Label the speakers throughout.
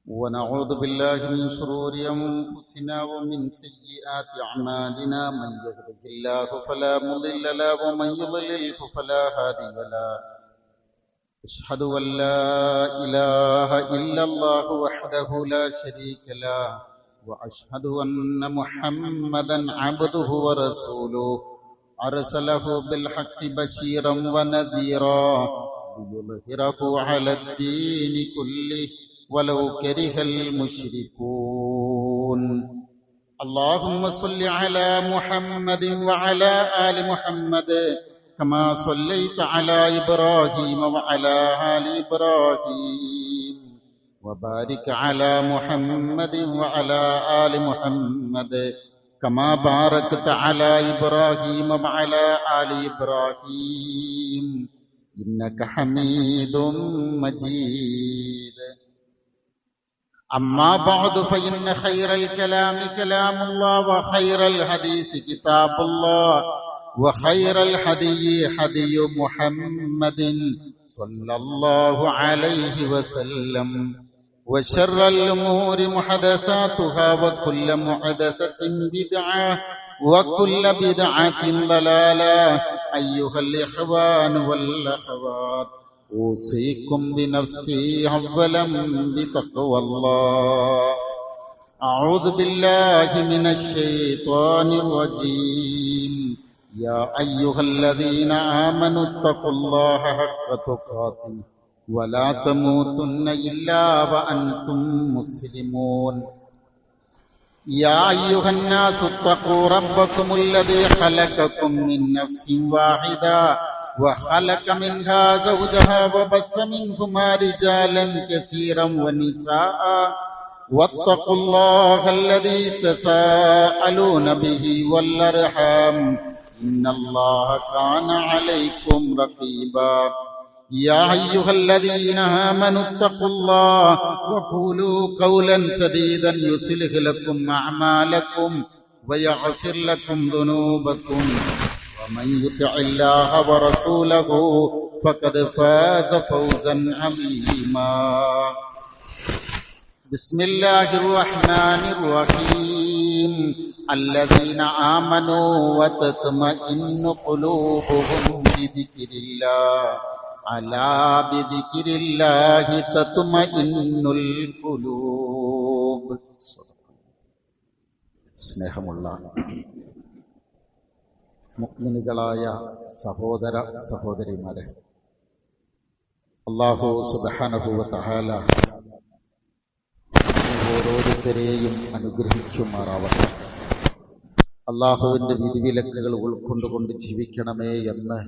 Speaker 1: ونعوذ بالله من شرور أنفسنا ومن سيئات أعمالنا من يهده الله فلا مضل له ومن يضلل فلا هادي له أشهد أن لا إله إلا الله وحده لا شريك له وأشهد أن محمدا عبده ورسوله أرسله بالحق بشيرا ونذيرا ليظهره على الدين كله ولو كره المشركون اللهم صل على محمد وعلى آل محمد كما صليت على إبراهيم وعلى آل إبراهيم وبارك على محمد وعلى آل محمد كما باركت على إبراهيم وعلى آل إبراهيم إنك حميد مجيد أما بعد فإن خير الكلام كلام الله وخير الحديث كتاب الله وخير الهدي هدي محمد صلى الله عليه وسلم وشر الأمور محدثاتها وكل محدثة بدعة وكل بدعة ضلالة أيها الإخوان والأخوات أوصيكم بنفسي أولا بتقوى الله أعوذ بالله من الشيطان الرجيم يا أيها الذين آمنوا اتقوا الله حق تقاته ولا تموتن إلا وأنتم مسلمون يا أيها الناس اتقوا ربكم الذي خلقكم من نفس واحدة وخلق منها زوجها وبث منهما رجالا كثيرا ونساء واتقوا الله الذي تساءلون به والأرحام إن الله كان عليكم رقيبا يا أيها الذين آمنوا اتقوا الله وقولوا قولا سديدا يصلح لكم أعمالكم ويغفر لكم ذنوبكم ومن يطع الله ورسوله فقد فاز فوزا عظيما بسم الله الرحمن الرحيم الذين آمنوا وتطمئن قلوبهم بذكر الله ألا بذكر الله تطمئن القلوب സ്നേഹമുള്ള മുഅ്മിനുകളായ സഹോദര സഹോദരിമാരെ, അല്ലാഹു സുബ്ഹാനഹു വ തആല ഓരോരുത്തരെയും അനുഗ്രഹിക്കുമാറാവട്ടെ. അല്ലാഹുവിന്റെ വിധിവിലക്കുകൾ ഉൾക്കൊണ്ടുകൊണ്ട് ജീവിക്കണമേ എന്ന്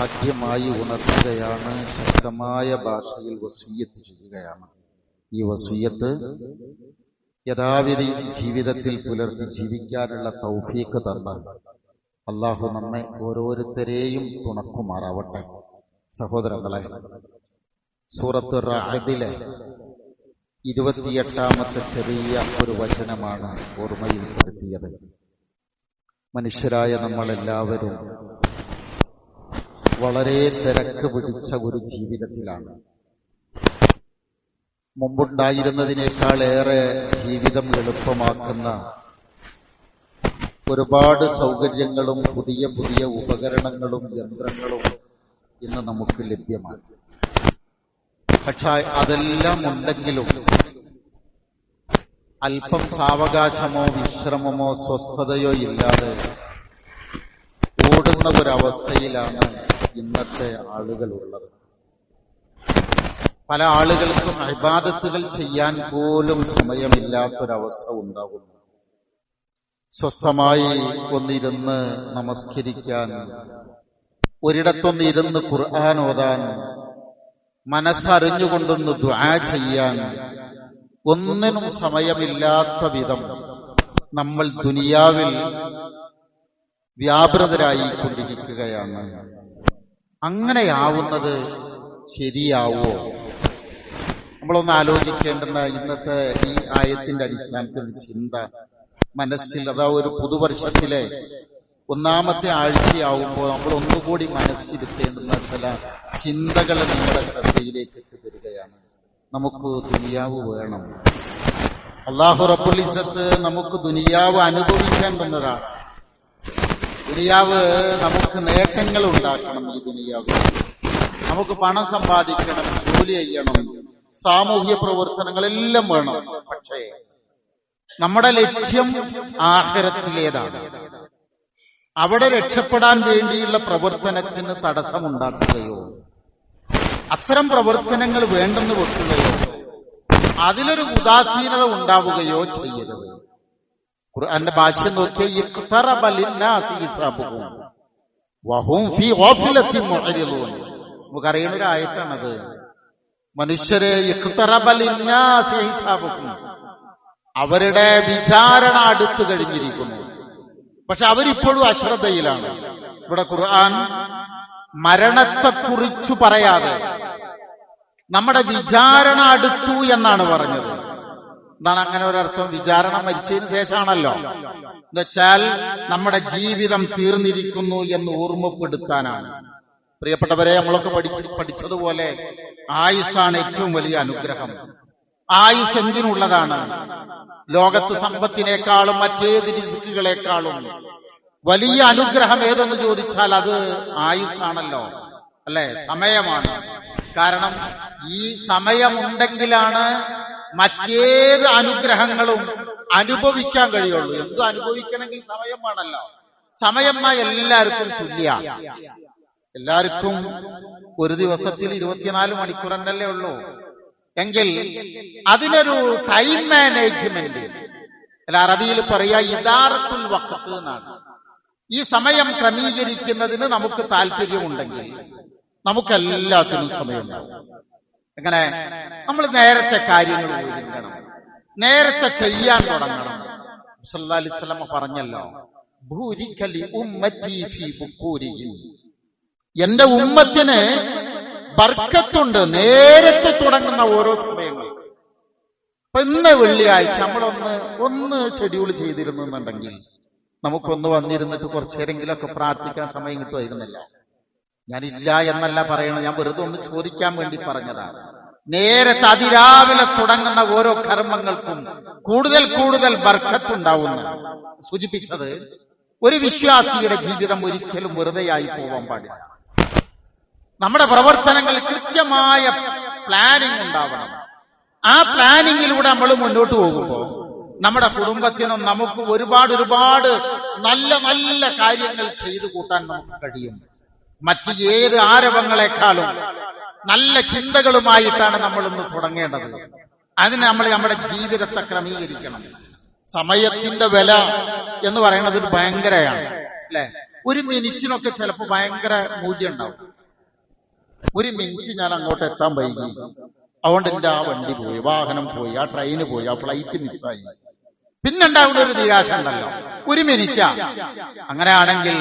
Speaker 1: ആദ്യമായി ഉണർത്തുകയാണ്, ശക്തമായ ഭാഷയിൽ വസിയ്യത്ത് ചെയ്യുകയാണ്. ഈ വസിയ്യത്ത് യഥാവിധി ജീവിതത്തിൽ പുലർത്തി ജീവിക്കാനുള്ള തൗഫീഖ് തന്ന അല്ലാഹു നമ്മെ ഓരോരുത്തരെയും തുണക്കുമാറാവട്ടെ. സഹോദരങ്ങളെ, സൂറത്ത് റഅദിലെ 28-ാമത്തെ ചെറിയ ഒരു വചനമാണ് ഓർമ്മയിൽപ്പെടുത്തിയത്. മനുഷ്യരായ നമ്മളെല്ലാവരും വളരെ തിരക്ക് പിടിച്ച ഒരു ജീവിതത്തിലാണ്. മുമ്പുണ്ടായിരുന്നതിനേക്കാളേറെ ജീവിതം എളുപ്പമാക്കുന്ന ഒരുപാട് സൗകര്യങ്ങളും പുതിയ പുതിയ ഉപകരണങ്ങളും യന്ത്രങ്ങളും ഇന്ന് നമുക്ക് ലഭ്യമാണ്. പക്ഷെ അതെല്ലാം ഉണ്ടെങ്കിലും അല്പം സാവകാശമോ വിശ്രമമോ സ്വസ്ഥതയോ ഇല്ലാതെ ഓടുന്ന ഒരവസ്ഥയിലാണ് ഇന്നത്തെ ആളുകളുള്ളത്. പല ആളുകൾക്കും ഇബാദത്തുകൾ ചെയ്യാൻ പോലും സമയമില്ലാത്തൊരവസ്ഥ ഉണ്ടാകുന്നു. സ്വസ്ഥമായി ഒന്നിരുന്ന് നമസ്കരിക്കാൻ, ഒരിടത്തൊന്നിരുന്ന് ഖുർആൻ ഓതാൻ, മനസ്സറിഞ്ഞുകൊണ്ടൊന്ന് ദുആ ചെയ്യാൻ ഒന്നിനും സമയമില്ലാത്ത വിധം നമ്മൾ ദുനിയാവിൽ വ്യാപൃതരായി കൊണ്ടിരിക്കുകയാണ്. അങ്ങനെയാവുന്നത് ശരിയാവോ? നമ്മളൊന്ന് ആലോചിക്കേണ്ടുന്ന ഇന്നത്തെ ഈ ആയത്തിന്റെ അടിസ്ഥാനത്തിൽ ചിന്ത മനസ്സിൽ, അതാ ഒരു പുതുവർഷത്തിലെ ഒന്നാമത്തെ ആഴ്ചയാവുമ്പോൾ നമ്മൾ ഒന്നുകൂടി മനസ്സിരുത്തേണ്ടുന്ന ചില ചിന്തകൾ നിങ്ങളുടെ ശ്രദ്ധയിലേക്ക് എത്തിവരികയാണ്. നമുക്ക് ദുനിയാവ് വേണം. അല്ലാഹു റബ്ബുൽ ഇസ്സത്ത് നമുക്ക് ദുനിയാവ് അനുഭവിക്കാൻ തന്നതാണ്. ദുനിയാവ് നമുക്ക് നേട്ടങ്ങൾ ഉണ്ടാക്കണം. ഈ ദുനിയാവ് നമുക്ക് പണം സമ്പാദിക്കണം, ജോലി ചെയ്യണം, സാമൂഹ്യ പ്രവർത്തനങ്ങളെല്ലാം വേണം. പക്ഷേ നമ്മുടെ ലക്ഷ്യം ആഖിറത്തിലേതാണ്. അവിടെ രക്ഷപ്പെടാൻ വേണ്ടിയുള്ള പ്രവർത്തനത്തിന് തടസ്സമുണ്ടാക്കുകയോ അത്തരം പ്രവർത്തനങ്ങൾ വേണ്ടെന്ന് വെക്കുകയോ അതിലൊരു ഉദാസീനത ഉണ്ടാവുകയോ ചെയ്യരുത്. ഖുർആന്റെ ഭാഷ്യം നോക്കിയാൽ ഇഖ്തറബ ലിന്നാസി ഹിസാബുഹും വഹും ഫീ ഗഫലത്തിൻ മുഅ്രിദൂൻ. നമുക്കറിയുന്ന ഒരു ആയത്താണത്. മനുഷ്യരെ ഇഖ്തറബ ലിന്നാസി ഹിസാബുഹും, അവരുടെ വിചാരണ അടുത്തു കഴിഞ്ഞിരിക്കുന്നു. പക്ഷെ അവരിപ്പോഴും അശ്രദ്ധയിലാണ്. ഇവിടെ ഖുർആൻ മരണത്തെക്കുറിച്ചു പറയാതെ നമ്മുടെ വിചാരണ അടുത്തു എന്നാണ് പറഞ്ഞത്. എന്താണ് അങ്ങനെ ഒരർത്ഥം? വിചാരണ മരിച്ചതിന് ശേഷമാണല്ലോ. എന്നുവെച്ചാൽ നമ്മുടെ ജീവിതം തീർന്നിരിക്കുന്നു എന്ന് ഓർമ്മപ്പെടുത്താനാണ്. പ്രിയപ്പെട്ടവരെ, നമ്മളൊക്കെ പഠിച്ചതുപോലെ ആയുസ്സാണ് ഏറ്റവും വലിയ അനുഗ്രഹം. ആയുസ് എന്തിനുള്ളതാണ്? ലോകത്ത് സമ്പത്തിനേക്കാളും മറ്റേത് റിസ്കുകളെക്കാളും വലിയ അനുഗ്രഹം ഏതെന്ന് ചോദിച്ചാൽ അത് ആയുസ്സാണല്ലോ, അല്ലെ? സമയമാണ്. കാരണം ഈ സമയമുണ്ടെങ്കിലാണ് മറ്റേത് അനുഗ്രഹങ്ങളും അനുഭവിക്കാൻ കഴിയുള്ളൂ. എന്തും അനുഭവിക്കണമെങ്കിൽ സമയം വേണമല്ലോ. സമയം എല്ലാവർക്കും തുല്യ. എല്ലാവർക്കും ഒരു ദിവസത്തിൽ 24 മണിക്കൂർ എന്നല്ലേ ഉള്ളൂ. എങ്കിൽ അതിനൊരു ടൈം മാനേജ്മെന്റ്, അല്ല അറബിയിൽ പറയാ ഇദാറത്തുൽ വഖ്ത് എന്നാണ്. ഈ സമയം ക്രമീകരിക്കുന്നതിന് നമുക്ക് താല്പര്യമുണ്ടെങ്കിൽ നമുക്കെല്ലാത്തിനും സമയമുണ്ടാവും. എങ്ങനെ? നമ്മൾ നേരത്തെ കാര്യങ്ങൾ ഒരുങ്ങണം, നേരത്തെ ചെയ്യാൻ തുടങ്ങണം. സല്ലല്ലാഹു അലൈഹി വസല്ലം പറഞ്ഞല്ലോ, ബൂരിക ലി ഉമ്മത്തി ഫീ ബുക്കൂരിഹിം, എന്റെ ഉമ്മത്തിന് ബർക്കത്തുണ്ട് നേരത്തെ തുടങ്ങുന്ന ഓരോ സമയങ്ങൾ. അപ്പൊ ഇന്ന് വെള്ളിയാഴ്ച നമ്മളൊന്ന് ഷെഡ്യൂൾ ചെയ്തിരുന്നുണ്ടെങ്കിൽ നമുക്കൊന്ന് വന്നിരുന്നിട്ട് കുറച്ചേരെങ്കിലൊക്കെ പ്രാർത്ഥിക്കാൻ സമയം കിട്ടുമായിരുന്നില്ല. ഞാനില്ല എന്നല്ല പറയണത്, ഞാൻ വെറുതെ ഒന്ന് ചോദിക്കാൻ വേണ്ടി പറഞ്ഞതാണ്. നേരത്തെ അതിരാവിലെ തുടങ്ങുന്ന ഓരോ കർമ്മങ്ങൾക്കും കൂടുതൽ കൂടുതൽ ബർക്കത്തുണ്ടാവുന്ന സൂചിപ്പിച്ചത് ഒരു വിശ്വാസിയുടെ ജീവിതം ഒരിക്കലും വെറുതെയായി പോവാൻ പാടില്ല. നമ്മുടെ പ്രവർത്തനങ്ങൾ കൃത്യമായ പ്ലാനിംഗ് ഉണ്ടാവണം. ആ പ്ലാനിങ്ങിലൂടെ നമ്മൾ മുന്നോട്ട് പോകുമ്പോൾ നമ്മുടെ കുടുംബത്തിനും നമുക്ക് ഒരുപാട് നല്ല നല്ല കാര്യങ്ങൾ ചെയ്തു കൂട്ടാൻ നമുക്ക് കഴിയും. മറ്റ് ഏത് ആരവങ്ങളെക്കാളും നല്ല ചിന്തകളുമായിട്ടാണ് നമ്മൾ ഇന്ന് തുടങ്ങേണ്ടത്. അതിന് നമ്മൾ നമ്മുടെ ജീവിതത്തെ ക്രമീകരിക്കണം. സമയത്തിന്റെ വില എന്ന് പറയുന്നത് ഭയങ്കരമാണ്, അല്ലെ? ഒരു മിനിറ്റിനൊക്കെ ചിലപ്പോൾ ഭയങ്കര മൂല്യം ഉണ്ടാവും. ഒരു മിനിറ്റ് ഞാൻ അങ്ങോട്ട് എത്താൻ വൈകി, അതുകൊണ്ട് എന്റെ ആ വണ്ടി പോയി, വാഹനം പോയി, ആ ട്രെയിന് പോയി, ആ ഫ്ലൈറ്റ് മിസ്സായി, പിന്നുണ്ടാവുന്ന ഒരു നിരാശ ഉണ്ടല്ലോ. ഒരു മിനിറ്റാ. അങ്ങനെയാണെങ്കിൽ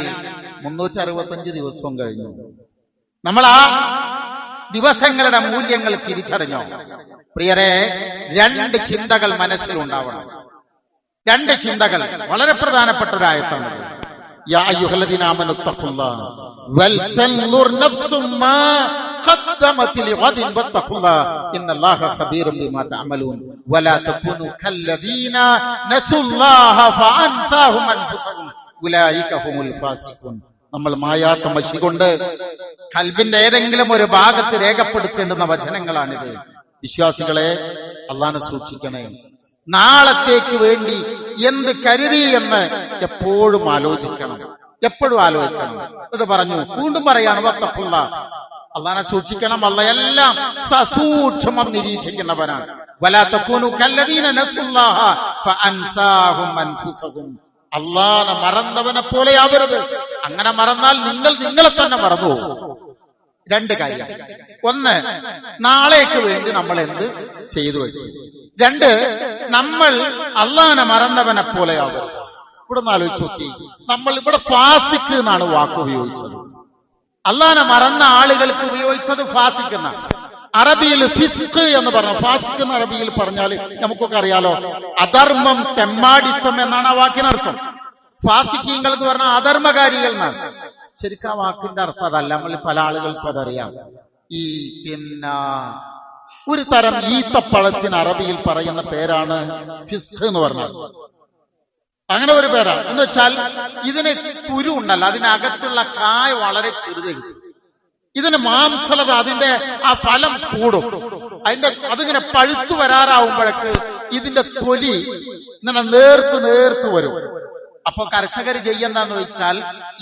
Speaker 1: 365 ദിവസവും കഴിഞ്ഞു. നമ്മൾ ആ ദിവസങ്ങളുടെ മൂല്യങ്ങൾ തിരിച്ചറിഞ്ഞോ? പ്രിയരെ, 2 ചിന്തകൾ മനസ്സിലുണ്ടാവണം. 2 ചിന്തകൾ വളരെ പ്രധാനപ്പെട്ട ഒരായത്താണ്. യാ അയ്യുഹല്ലദീന ആമനു തഖുല്ലാഹ വൽ തൻദുർ നഫ്സും മാ ഖദ്ദമത് ലിഗദിൻ വത്തഖുല്ലാഹ ഇന്നല്ലാഹ ഖബീറും ബിമാ തഅമലൂൻ വലാ തകൂനു കല്ലദീന നസുല്ലാഹ ഫഅൻസാഹും അൻഫുസഹും ഉലൈക ഹുമുൽ ഫാസിഖൂൻ. നമ്മൾ മായാത്ത മഷി കൊണ്ട് ഖൽബിന്റെ ഏതെങ്കിലും ഒരു ഭാഗത്ത് രേഖപ്പെടുത്തേണ്ടുന്ന വചനങ്ങളാണിത്. വിശ്വാസികളെ, അല്ലാഹനെ സൂക്ഷിക്കണേ. നാളത്തേക്ക് വേണ്ടി എന്ത് കരുതി എന്ന് എപ്പോഴും ആലോചിക്കണം, എപ്പോഴും ആലോചിക്കണം. ഇത് പറഞ്ഞു, വീണ്ടും പറയാണ്, വത്തഖുള്ള, അല്ലാഹനെ സൂക്ഷിക്കണം. അല്ലാഹ് എല്ലാം സസൂക്ഷ്മം നിരീക്ഷിക്കുന്നവനാണ്. വലാ തകൂനു കല്ലദീന നസുല്ലാഹ ഫഅൻസാഹും അൻഫുസഹും. അല്ലാഹനെ മറന്നവനെ പോലെ ആവരുത്. അങ്ങനെ മറന്നാൽ നിങ്ങളെ തന്നെ മറന്നു. 2 കാര്യം. 1, നാളേക്ക് വേണ്ടി നമ്മൾ എന്ത് ചെയ്തു വെച്ചു. 2, നമ്മൾ അല്ലാഹനെ മറന്നവനെ പോലെയാവും. ഇവിടെ നിന്ന് ആലോചിച്ച് നോക്കി. നമ്മൾ ഇവിടെ ഫാസിഖ് എന്നാണ് വാക്ക് ഉപയോഗിച്ചത്. അല്ലാഹനെ മറന്ന ആളുകൾക്ക് ഉപയോഗിച്ചത് ഫാസിഖ് എന്നാണ്. അറബിയിൽ ഫിസ്ഖ് എന്ന് പറഞ്ഞു. ഫാസിഖ് എന്ന് അറബിയിൽ പറഞ്ഞാൽ നമുക്കൊക്കെ അറിയാലോ, അധർമ്മം, തെമ്മാടിത്തം എന്നാണ് ആ വാക്കിനർത്ഥം. ഫാസിഖീങ്ങൾ എന്ന് പറഞ്ഞാൽ അധർമ്മകാരികൾ എന്നാണ്. ശരിക്കും ആ വാക്കിന്റെ അർത്ഥം അതല്ല. നമ്മൾ പല ആളുകൾക്കും അതറിയാം. ഈ ഒരു തരം ഈത്തപ്പഴത്തിന് അറബിയിൽ പറയുന്ന പേരാണ് ഫിസ്ഖ് എന്ന് പറഞ്ഞത്. അങ്ങനെ ഒരു പേരാണ്. എന്ന് വെച്ചാൽ ഇതിന് കുരു ഉണ്ടല്ലോ, അതിനകത്തുള്ള കായ വളരെ ചെറുതാണ്. ഇതിന് മാംസലത, അതിന്റെ ആ ഫലം കൂടും. അതിങ്ങനെ പഴുത്തു വരാറാവുമ്പോഴേക്ക് ഇതിന്റെ തൊലി ഇങ്ങനെ നേർത്തു വരും. അപ്പൊ കർഷകർ ചെയ്യുന്നതെന്ന് വെച്ചാൽ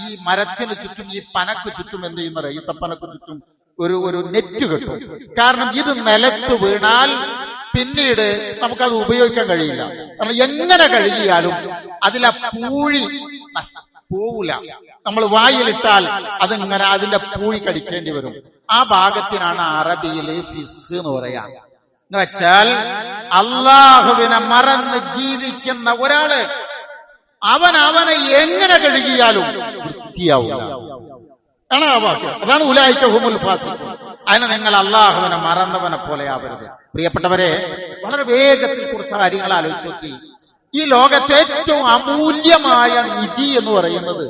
Speaker 1: ഈ മരത്തിന് ചുറ്റും, ഈ പനക്ക് ചുറ്റും എന്ത് ചെയ്യുന്നത്, ഈത്തപ്പനക്ക് ചുറ്റും ഒരു നെറ്റ് കെട്ടും. കാരണം ഇത് നിലത്ത് വീണാൽ പിന്നീട് നമുക്കത് ഉപയോഗിക്കാൻ കഴിയില്ല. കാരണം എങ്ങനെ കഴുകിയാലും അതിലെ പൂഴി പോവില്ല. നമ്മൾ വായിലിട്ടാൽ അതിങ്ങനെ അതിന്റെ പൂഴി കടിക്കേണ്ടി വരും. ആ ഭാഗത്തിനാണ് അറബിയിലെ ഫിസ്ഖ് എന്ന് പറയാ. എന്ന് വെച്ചാൽ അള്ളാഹുവിനെ മറന്ന് ജീവിക്കുന്ന ഒരാള് അവനെ എങ്ങനെ കഴുകിയാലും വൃത്തിയാവില്ല. അതാണ് ഉലൈക ഹുമുൽ ഫാസിഖൂൻ. അതിനെ നിങ്ങൾ അള്ളാഹുവിനെ മറന്നവനെ പോലെ ആവരുത്. പ്രിയപ്പെട്ടവരെ, വളരെ വേഗത്തിൽ കുറച്ച് കാര്യങ്ങൾ ആലോചിച്ച് നോക്കി. ഈ ലോകത്തെ ഏറ്റവും അമൂല്യമായ നിധി എന്ന് പറയുന്നത്,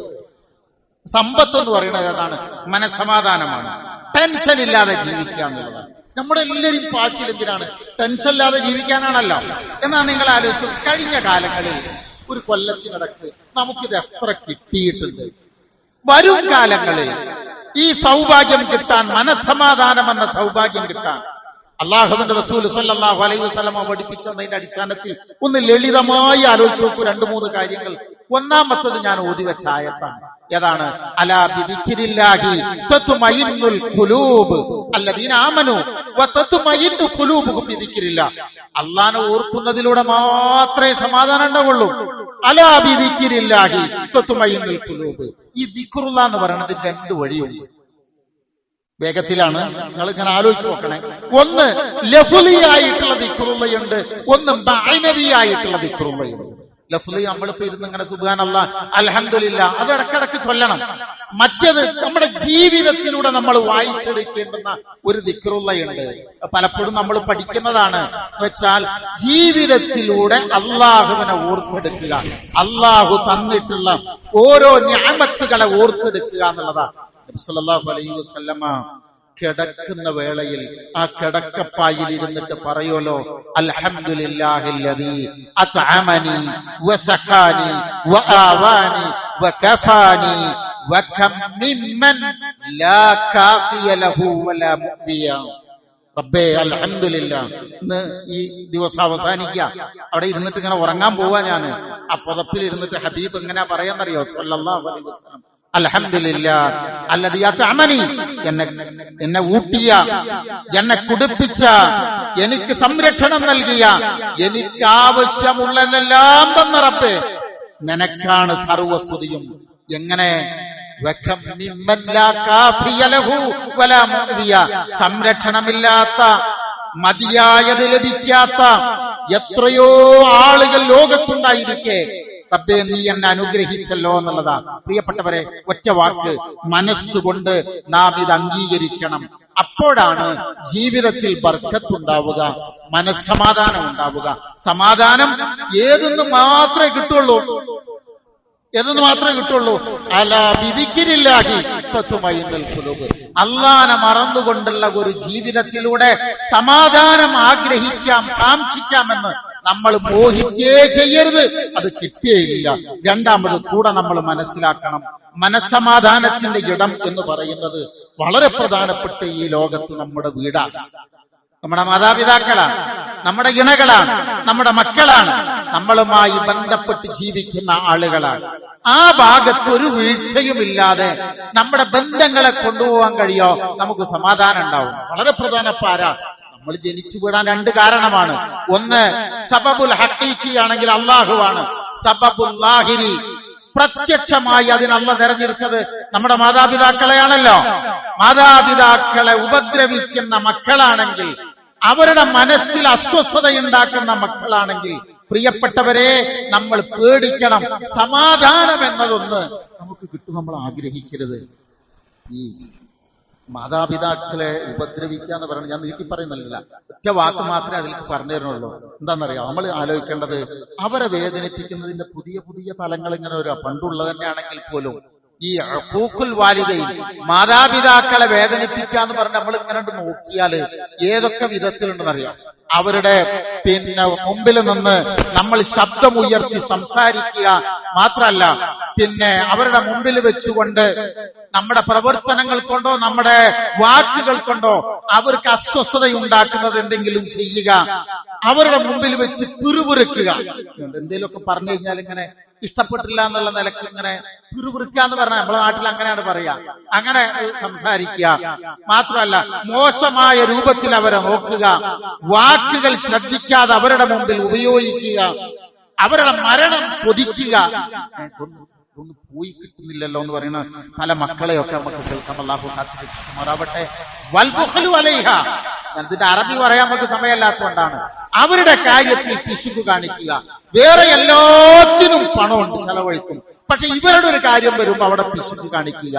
Speaker 1: സമ്പത്ത് എന്ന് പറയുന്നത് ഏതാണ്? മനസ്സമാധാനമാണ്. ടെൻഷൻ ഇല്ലാതെ ജീവിക്കുക എന്നുള്ളതാണ്. നമ്മുടെ എല്ലാവരും പാച്ചിൽ എന്തിനാണ്? ടെൻഷൻ ഇല്ലാതെ ജീവിക്കാനാണല്ലോ. എന്നാൽ നിങ്ങൾ ആലോചിച്ചു, കഴിഞ്ഞ കാലങ്ങളിൽ ഒരു കൊല്ലത്തിനിടക്ക് നമുക്കിത് എത്ര കിട്ടിയിട്ടുണ്ട്. വരും കാലങ്ങളിൽ ഈ സൗഭാഗ്യം കിട്ടാൻ, മനസ്സമാധാനം എന്ന സൗഭാഗ്യം കിട്ടാൻ, അള്ളാഹുവിന്റെ റസൂൽ സ്വല്ലല്ലാഹു അലൈഹി വസല്ലം പഠിപ്പിച്ചതിന്റെ അടിസ്ഥാനത്തിൽ ഒന്ന് ലളിതമായി ആലോചിച്ച് നോക്കൂ 2-3 കാര്യങ്ങൾ. ഒന്നാമത്തത് ഞാൻ ഓതിവെച്ച ആയത്താണ്. ഏതാണ്? അലാ ബിദിക്രില്ലാഹി തത്മഇന്നുൽ ഖുലൂബ് അല്ലദീന ആമനൂ വതത്മഇന്നു ഖുലൂബുഹും ബിദിക്രില്ലാഹ്. അല്ലാഹനെ ഓർക്കുന്നതിലൂടെ മാത്രമേ സമാധാനം ഉണ്ടാവുള്ളൂ. അലാ ബിദിക്രില്ലാഹി തത്മഇന്നുൽ ഖുലൂബ്. ഈ ദിക്റുല്ലാഹ് എന്ന് പറയുന്നത് 2 വഴിയുണ്ട്. വേഗത്തിലാണ്, നിങ്ങൾ ഇങ്ങനെ ആലോചിച്ച് നോക്കണേ. ഒന്ന് ലഫ്ലിയായിട്ടുള്ള ദിക്റുള്ളയുണ്ട്, ഒന്ന് മഅനവിയായിട്ടുള്ള ദിക്റുള്ളയുണ്ട്. ലഫ്ലി നമ്മളിപ്പോ ഇരുന്ന് ഇങ്ങനെ സുബ്ഹാനല്ലാഹ് അൽഹംദുലില്ലാഹ് അത് ഇടക്കിടക്ക് ചൊല്ലണം. മറ്റേത് നമ്മുടെ ജീവിതത്തിലൂടെ നമ്മൾ വായിച്ചെടുക്കേണ്ടുന്ന ഒരു ദിക്റുള്ളയുണ്ട്. പലപ്പോഴും നമ്മൾ പഠിക്കുന്നതാണ്. വെച്ചാൽ ജീവിതത്തിലൂടെ അള്ളാഹുവിനെ ഓർത്തെടുക്കുക, അള്ളാഹു തന്നിട്ടുള്ള ഓരോ നിഅമത്തുകളെ ഓർത്തെടുക്കുക എന്നുള്ളതാണ്. നബി സല്ലല്ലാഹു അലൈഹി വസല്ലമ കിടക്കുന്ന വേളയിൽ ആ കിടക്കപ്പായിൽ ഇരുന്നിട്ട് പറയുമല്ലോ, അൽഹംദുലില്ലാഹില്ലദീ അത്അമനി വസഖാനി വആവാനി വകഫാനി വകം മിമ്മൻ ലാ കാഫിയ ലഹു വലാ മുഅ്വിയ. റബ്ബേ അൽഹംദുലില്ലാഹ്. ഇന്ന് ഈ ദിവസം അവസാനിക്കുക, അവിടെ ഇരുന്നിട്ട് ഇങ്ങനെ ഉറങ്ങാൻ പോവാ. ഞാൻ ആ പുതപ്പിൽ ഇരുന്നിട്ട് ഹബീബ് എങ്ങനെ പറയാന്നറിയോ? സല്ലല്ലാഹു അലൈഹി വസല്ലം, അൽഹംദുലില്ലാഹ് അല്ലദീ അത്അമനി, എന്നെ ഊട്ടിയ, എന്നെ കുടിപ്പിച്ച, എനിക്ക് സംരക്ഷണം നൽകിയ, എനിക്ക് ആവശ്യമുള്ളതെല്ലാം തന്ന റബ്ബേ, നിനക്കാണ് സർവസ്തുതിയും. എങ്ങനെ? സംരക്ഷണമില്ലാത്ത, മതിയായത് ലഭിക്കാത്ത എത്രയോ ആളുകൾ ലോകത്തുണ്ടായിരിക്കെ റബ്ബേ നീ എന്നെ അനുഗ്രഹിച്ചല്ലോ എന്നുള്ളതാ. പ്രിയപ്പെട്ടവരെ, ഒറ്റ വാക്ക്, മനസ്സുകൊണ്ട് നാം ഇത് അംഗീകരിക്കണം. അപ്പോഴാണ് ജീവിതത്തിൽ ബർക്കത്തുണ്ടാവുക, മനസ്സമാധാനം ഉണ്ടാവുക. സമാധാനം ഏതെന്ന് മാത്രമേ കിട്ടുള്ളൂ, ഏതെന്ന് മാത്രമേ കിട്ടുള്ളൂ. അലാ ബിദിക്രില്ലാഹി തത്മഇന്നുൽ ഖുലൂബ്. അല്ലാഹനെ മറന്നുകൊണ്ടുള്ള ഒരു ജീവിതത്തിലൂടെ സമാധാനം ആഗ്രഹിക്കാം, കാംക്ഷിക്കാമെന്ന് നമ്മൾ മോഹിക്കേ ചെയ്യരുത്. അത് കിട്ടിയേയില്ല. രണ്ടാമത് കൂടെ നമ്മൾ മനസ്സിലാക്കണം, മനസ്സമാധാനത്തിന്റെ ഇടം എന്ന് പറയുന്നത് വളരെ പ്രധാനപ്പെട്ട ഈ ലോകത്ത് നമ്മുടെ വീടാണ്, നമ്മുടെ മാതാപിതാക്കളാണ്, നമ്മുടെ ഇണകളാണ്, നമ്മുടെ മക്കളാണ്, നമ്മളുമായി ബന്ധപ്പെട്ട് ജീവിക്കുന്ന ആളുകളാണ്. ആ ഭാഗത്ത് ഒരു വീഴ്ചയുമില്ലാതെ നമ്മുടെ ബന്ധങ്ങളെ കൊണ്ടുപോകാൻ കഴിയോ, നമുക്ക് സമാധാനം ഉണ്ടാവും. വളരെ പ്രധാനപ്പെട്ട നമ്മൾ ജനിച്ചു വീഴാൻ 2 കാരണമാണ്. ഒന്ന് സബബുൽ ഹഖീഖി ആണെങ്കിൽ അള്ളാഹുവാണ്. സബബുൽ ലാഹിരി, പ്രത്യക്ഷമായി അതിന് അല്ലാഹ് തെരഞ്ഞെടുത്തത് നമ്മുടെ മാതാപിതാക്കളെയാണല്ലോ. മാതാപിതാക്കളെ ഉപദ്രവിക്കുന്ന മക്കളാണെങ്കിൽ, അവരുടെ മനസ്സിൽ അസ്വസ്ഥതയുണ്ടാക്കുന്ന മക്കളാണെങ്കിൽ, പ്രിയപ്പെട്ടവരെ നമ്മൾ പേടിക്കണം. സമാധാനം എന്നതൊന്ന് നമുക്ക് കിട്ടും, നമ്മൾ ആഗ്രഹിക്കരുത്. ഈ മാതാപിതാക്കളെ ഉപദ്രവിക്കുക എന്ന് പറയുന്നത് ഞാൻ നീട്ടി പറയുന്നില്ല, ഒറ്റ വാക്ക് മാത്രമേ അതിലേക്ക് പറഞ്ഞു തരുന്നുള്ളൂ. എന്താണെന്നറിയാം, നമ്മൾ ആലോചിക്കേണ്ടത് അവരെ വേദനിപ്പിക്കുന്നതിന്റെ പുതിയ പുതിയ തലങ്ങൾ ഇങ്ങനെ വരിക. പണ്ടുള്ളത് തന്നെയാണെങ്കിൽ പോലും ഈ ഹുഖൂഖുൽ വാലിദൈൻ, മാതാപിതാക്കളെ വേദനിപ്പിക്കുക എന്ന് പറഞ്ഞ് നമ്മൾ ഇങ്ങനെ നോക്കിയാല് ഏതൊക്കെ വിധത്തിലുണ്ടെന്നറിയാം. അവരുടെ മുമ്പിൽ നിന്ന് നമ്മൾ ശബ്ദമുയർത്തി സംസാരിക്കുക മാത്രമല്ല, അവരുടെ മുമ്പിൽ വെച്ചുകൊണ്ട് നമ്മുടെ പ്രവർത്തനങ്ങൾ കൊണ്ടോ നമ്മുടെ വാക്കുകൾ കൊണ്ടോ അവർക്ക് അസ്വസ്ഥതയുണ്ടാക്കുന്നത് എന്തെങ്കിലും ചെയ്യുക, അവരുടെ മുമ്പിൽ വെച്ച് പിറുപിറുക്കുക. എന്തെങ്കിലുമൊക്കെ പറഞ്ഞു കഴിഞ്ഞാൽ ഇങ്ങനെ ഇഷ്ടപ്പെട്ടില്ല എന്നുള്ള നിലയ്ക്ക് ഇങ്ങനെ പിറുപിറുക്കുക എന്ന് പറഞ്ഞാൽ നമ്മളെ നാട്ടിൽ അങ്ങനെയാണ് പറയാ. അങ്ങനെ സംസാരിക്കുക മാത്രമല്ല, മോശമായ രൂപത്തിൽ അവരെ നോക്കുക, വാക്കുകൾ ശ്രദ്ധിക്കാതെ അവരുടെ മുമ്പിൽ ഉപയോഗിക്കുക, അവരുടെ മരണം കൊതിക്കുക. ഒന്നും പോയി കിട്ടുന്നില്ലല്ലോ എന്ന് പറയുന്ന പല മക്കളെയൊക്കെ നമുക്ക് കേൾക്കാം. അല്ലാഹു കാത്തിരക്ഷിക്കുമാറാവട്ടെ. വൽബുഖ്ലു അലൈഹ, ഇതിന്റെ അറബി പറയാൻ നമുക്ക് സമയമല്ലാത്തതുകൊണ്ടാണ്. അവരുടെ കാര്യത്തിൽ പിശുക്ക് കാണിക്കുക. വേറെ എല്ലാത്തിനും പണമുണ്ട്, ചെലവഴിക്കും. പക്ഷെ ഇവരുടെ ഒരു കാര്യം വരുമ്പോ അവിടെ പിശുക്ക് കാണിക്കുക.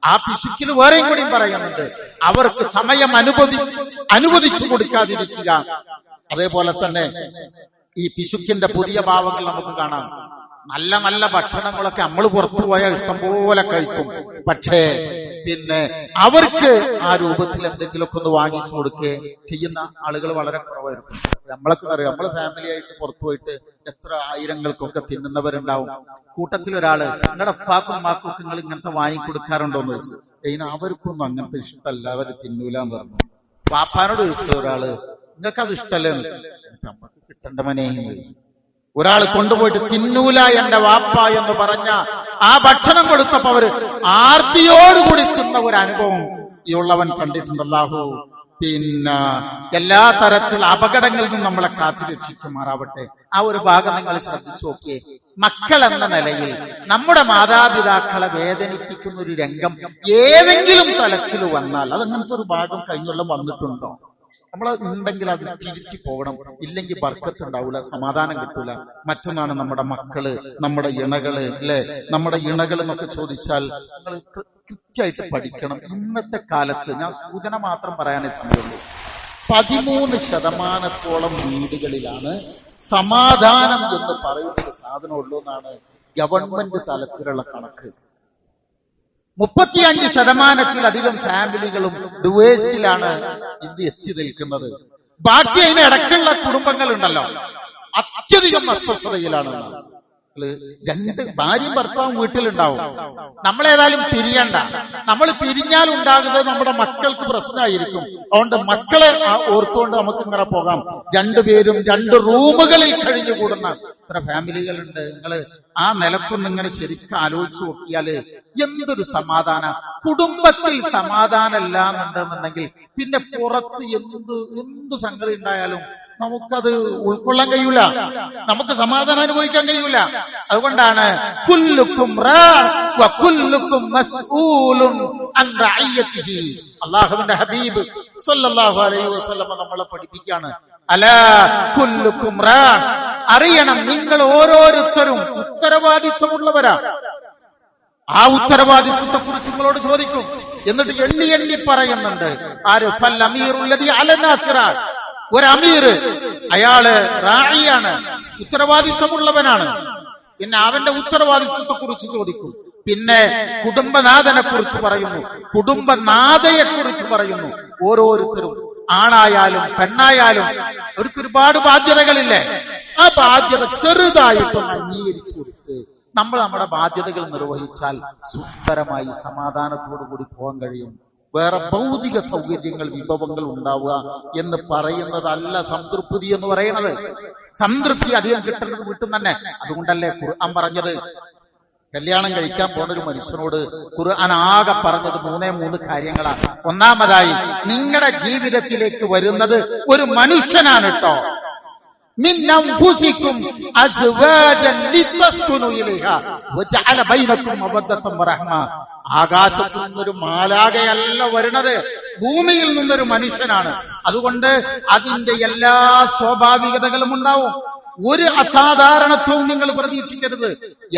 Speaker 1: ആ പിശുക്കിന് വേറെയും കൂടിയും പറയുന്നുണ്ട്, അവർക്ക് സമയം അനുവദിച്ചു കൊടുക്കാതിരിക്കുക. അതേപോലെ തന്നെ ഈ പിശുക്കിന്റെ പുതിയ ഭാവങ്ങൾ നമുക്ക് കാണാം. നല്ല നല്ല ഭക്ഷണങ്ങളൊക്കെ നമ്മൾ പുറത്തു പോയാൽ ഇഷ്ടംപോലെ കഴിക്കും. പക്ഷേ അവർക്ക് ആ രൂപത്തിൽ എന്തെങ്കിലുമൊക്കെ ഒന്ന് വാങ്ങിച്ചു കൊടുക്കുക ചെയ്യുന്ന ആളുകൾ വളരെ കുറവായിരിക്കും. നമ്മളൊക്കെ അറിയാം, നമ്മള് ഫാമിലി ആയിട്ട് പുറത്തു പോയിട്ട് എത്ര ആയിരങ്ങൾക്കൊക്കെ തിന്നുന്നവരുണ്ടാവും. കൂട്ടത്തിലൊരാള് നിങ്ങളുടെ ഉപ്പാക്കും ഉമ്മാക്കും നിങ്ങൾ ഇങ്ങനത്തെ വാങ്ങിക്കൊടുക്കാറുണ്ടോന്ന് ചോദിച്ചു. അവർക്കൊന്നും അങ്ങനത്തെ ഇഷ്ടമല്ല, അവര് തിന്നൂലെന്ന് പറഞ്ഞു. പാപ്പാനോട് ചോദിച്ചു ഒരാള്, നിങ്ങൾക്ക് അത് ഇഷ്ടല്ലേ? നമുക്ക് കിട്ടേണ്ട മനേന്ന്. ഒരാൾ കൊണ്ടുപോയിട്ട് തിന്നൂല എന്റെ വാപ്പ എന്ന് പറഞ്ഞ ആ ഭക്ഷണം കൊടുത്തപ്പോ അവര് ആർത്തിയോടുകൂടി തിന്ന ഒരു അനുഭവം ഈ ഉള്ളവൻ കണ്ടിട്ടുണ്ട്. അല്ലാഹു എല്ലാ തരത്തിലുള്ള അപകടങ്ങളിൽ നിന്നും നമ്മളെ കാത്തുരക്ഷിക്കുമാറാവട്ടെ. ആ ഒരു ഭാഗം നിങ്ങൾ ശ്രദ്ധിച്ചു നോക്കിയേ. മക്കൾ എന്ന നിലയിൽ നമ്മുടെ മാതാപിതാക്കളെ വേദനിപ്പിക്കുന്ന ഒരു രംഗം ഏതെങ്കിലും തലത്തിൽ വന്നാൽ, അതങ്ങനത്തെ ഒരു ഭാഗം കഴിഞ്ഞൊല്ലം വന്നിട്ടുണ്ടോ? നമ്മൾ ഉണ്ടെങ്കിൽ അത് തിരിച്ചു പോകണം, ഇല്ലെങ്കിൽ ബർക്കത്ത് ഉണ്ടാവില്ല, സമാധാനം കിട്ടൂല. മറ്റൊന്നാണ് നമ്മുടെ മക്കള്, നമ്മുടെ ഇണകള്, അല്ലെ? നമ്മുടെ ഇണകൾ എന്നൊക്കെ ചോദിച്ചാൽ നിങ്ങൾ കൃത്യമായിട്ട് പഠിക്കണം. ഇന്നത്തെ കാലത്ത് ഞാൻ സൂചന മാത്രം പറയാനേ സമയമുള്ളൂ. 13% വീടുകളിലാണ് സമാധാനം എന്ന് പറയുന്ന ഒരു സാധനമുള്ളൂ എന്നാണ് ഗവൺമെന്റ് തലത്തിലുള്ള കണക്ക്. 35% ഫാമിലികളും ഡിവോഴ്സിലാണ് ഇന്ന് എത്തി നിൽക്കുന്നത്. ബാക്കി അതിന് ഇടയ്ക്കുള്ള കുടുംബങ്ങളുണ്ടല്ലോ, അത്യധികം അസ്വസ്ഥതയിലാണ്. രണ്ട് ഭാര്യയും ഭർത്താവും വീട്ടിലുണ്ടാവും. നമ്മളേതായാലും പിരിയണ്ട. നമ്മൾ പിരിഞ്ഞാൽ ഉണ്ടാകുന്നത് നമ്മുടെ മക്കൾക്ക് പ്രശ്നമായിരിക്കും. അതുകൊണ്ട് മക്കളെ ഓർത്തുകൊണ്ട് നമുക്ക് ഇങ്ങനെ പോകാം. രണ്ടുപേരും 2 റൂമുകളിൽ കഴിഞ്ഞുകൂടുന്ന എത്ര ഫാമിലികളുണ്ട്. നിങ്ങൾ ആ നിലക്കൊന്ന് ഇങ്ങനെ ശരിക്കും ആലോചിച്ച് നോക്കിയാല് എന്തൊരു സമാധാന. കുടുംബത്തിൽ സമാധാനമല്ല എന്നുണ്ടെന്നുണ്ടെങ്കിൽ പിന്നെ പുറത്ത് എന്ത് സംഗതി ഉണ്ടായാലും നമുക്കത് ഉൾക്കൊള്ളാൻ കഴിയൂല, നമുക്ക് സമാധാനം അനുഭവിക്കാൻ കഴിയൂല. അതുകൊണ്ടാണ് കുല്ലുക്കും വ കുല്ലുക്കും മസ്ഊലുൻ അൻ റഅയ്യതിഹി. അല്ലാഹുവിന്റെ ഹബീബ് സ്വല്ലല്ലാഹു അലൈഹി വസല്ലം നമ്മളെ പഠിപ്പിക്കുകയാണ്, അലാ കുല്ലുക്കും അറിയണം, നിങ്ങൾ ഓരോരുത്തരും ഉത്തരവാദിത്വമുള്ളവരാ. ആ ഉത്തരവാദിത്വത്തെ കുറിച്ച് നിങ്ങളോട് ചോദിക്കും. എന്നിട്ട് എണ്ണി എണ്ണി പറയുന്നുണ്ട്. ആര്? ഫൽ അമീറുല്ലദി അലനാസിറ. ഒരു അമീർ, അയാള് റായിയാണ്, ഉത്തരവാദിത്വമുള്ളവനാണ്. പിന്നെ അവന്റെ ഉത്തരവാദിത്വത്തെ കുറിച്ച് ചോദിക്കും. പിന്നെ കുടുംബനാഥനെ കുറിച്ച് പറയുന്നു, കുടുംബനാഥയെ കുറിച്ച് പറയുന്നു. ഓരോരുത്തരും ആണായാലും പെണ്ണായാലും അവർക്ക് ഒരുപാട് ബാധ്യതകളില്ലേ? ആ ബാധ്യത ചെറുതായിട്ടൊന്ന് അംഗീകരിച്ചു കൊടുത്ത് നമ്മൾ നമ്മുടെ ബാധ്യതകൾ നിർവഹിച്ചാൽ സുന്ദരമായി സമാധാനത്തോടു കൂടി പോകാൻ കഴിയും. വേറെ ഭൗതിക സൗകര്യങ്ങൾ, വിഭവങ്ങൾ ഉണ്ടാവുക എന്ന് പറയുന്നതല്ല സംതൃപ്തി എന്ന് പറയുന്നത്. സംതൃപ്തി അധികം കിട്ടുന്നത് വീട്ടിൽ തന്നെ. അതുകൊണ്ടല്ലേ ഖുർആൻ പറഞ്ഞത്, കല്യാണം കഴിക്കാൻ പോണ ഒരു മനുഷ്യനോട് ഖുർആൻ ആകെ പറഞ്ഞത് 3 കാര്യങ്ങളാണ്. ഒന്നാമതായി, നിങ്ങളുടെ ജീവിതത്തിലേക്ക് വരുന്നത് ഒരു മനുഷ്യനാണ് കേട്ടോ. മിൻ അൻഫുസികും അസ്വാജൻ ലിതസ്കുനു ഇലൈഹാ വജഅല ബൈനകും മവദ്ദതൻ വറഹ്മ. ആകാശത്തു നിന്നൊരു മാലാഖയല്ല വരുന്നത്, ഭൂമിയിൽ നിന്നൊരു മനുഷ്യനാണ്. അതുകൊണ്ട് അതിന്റെ എല്ലാ സ്വാഭാവികതകളും ഉണ്ടാവും. ഒരു അസാധാരണത്വവും നിങ്ങൾ പ്രതീക്ഷിക്കരുത്.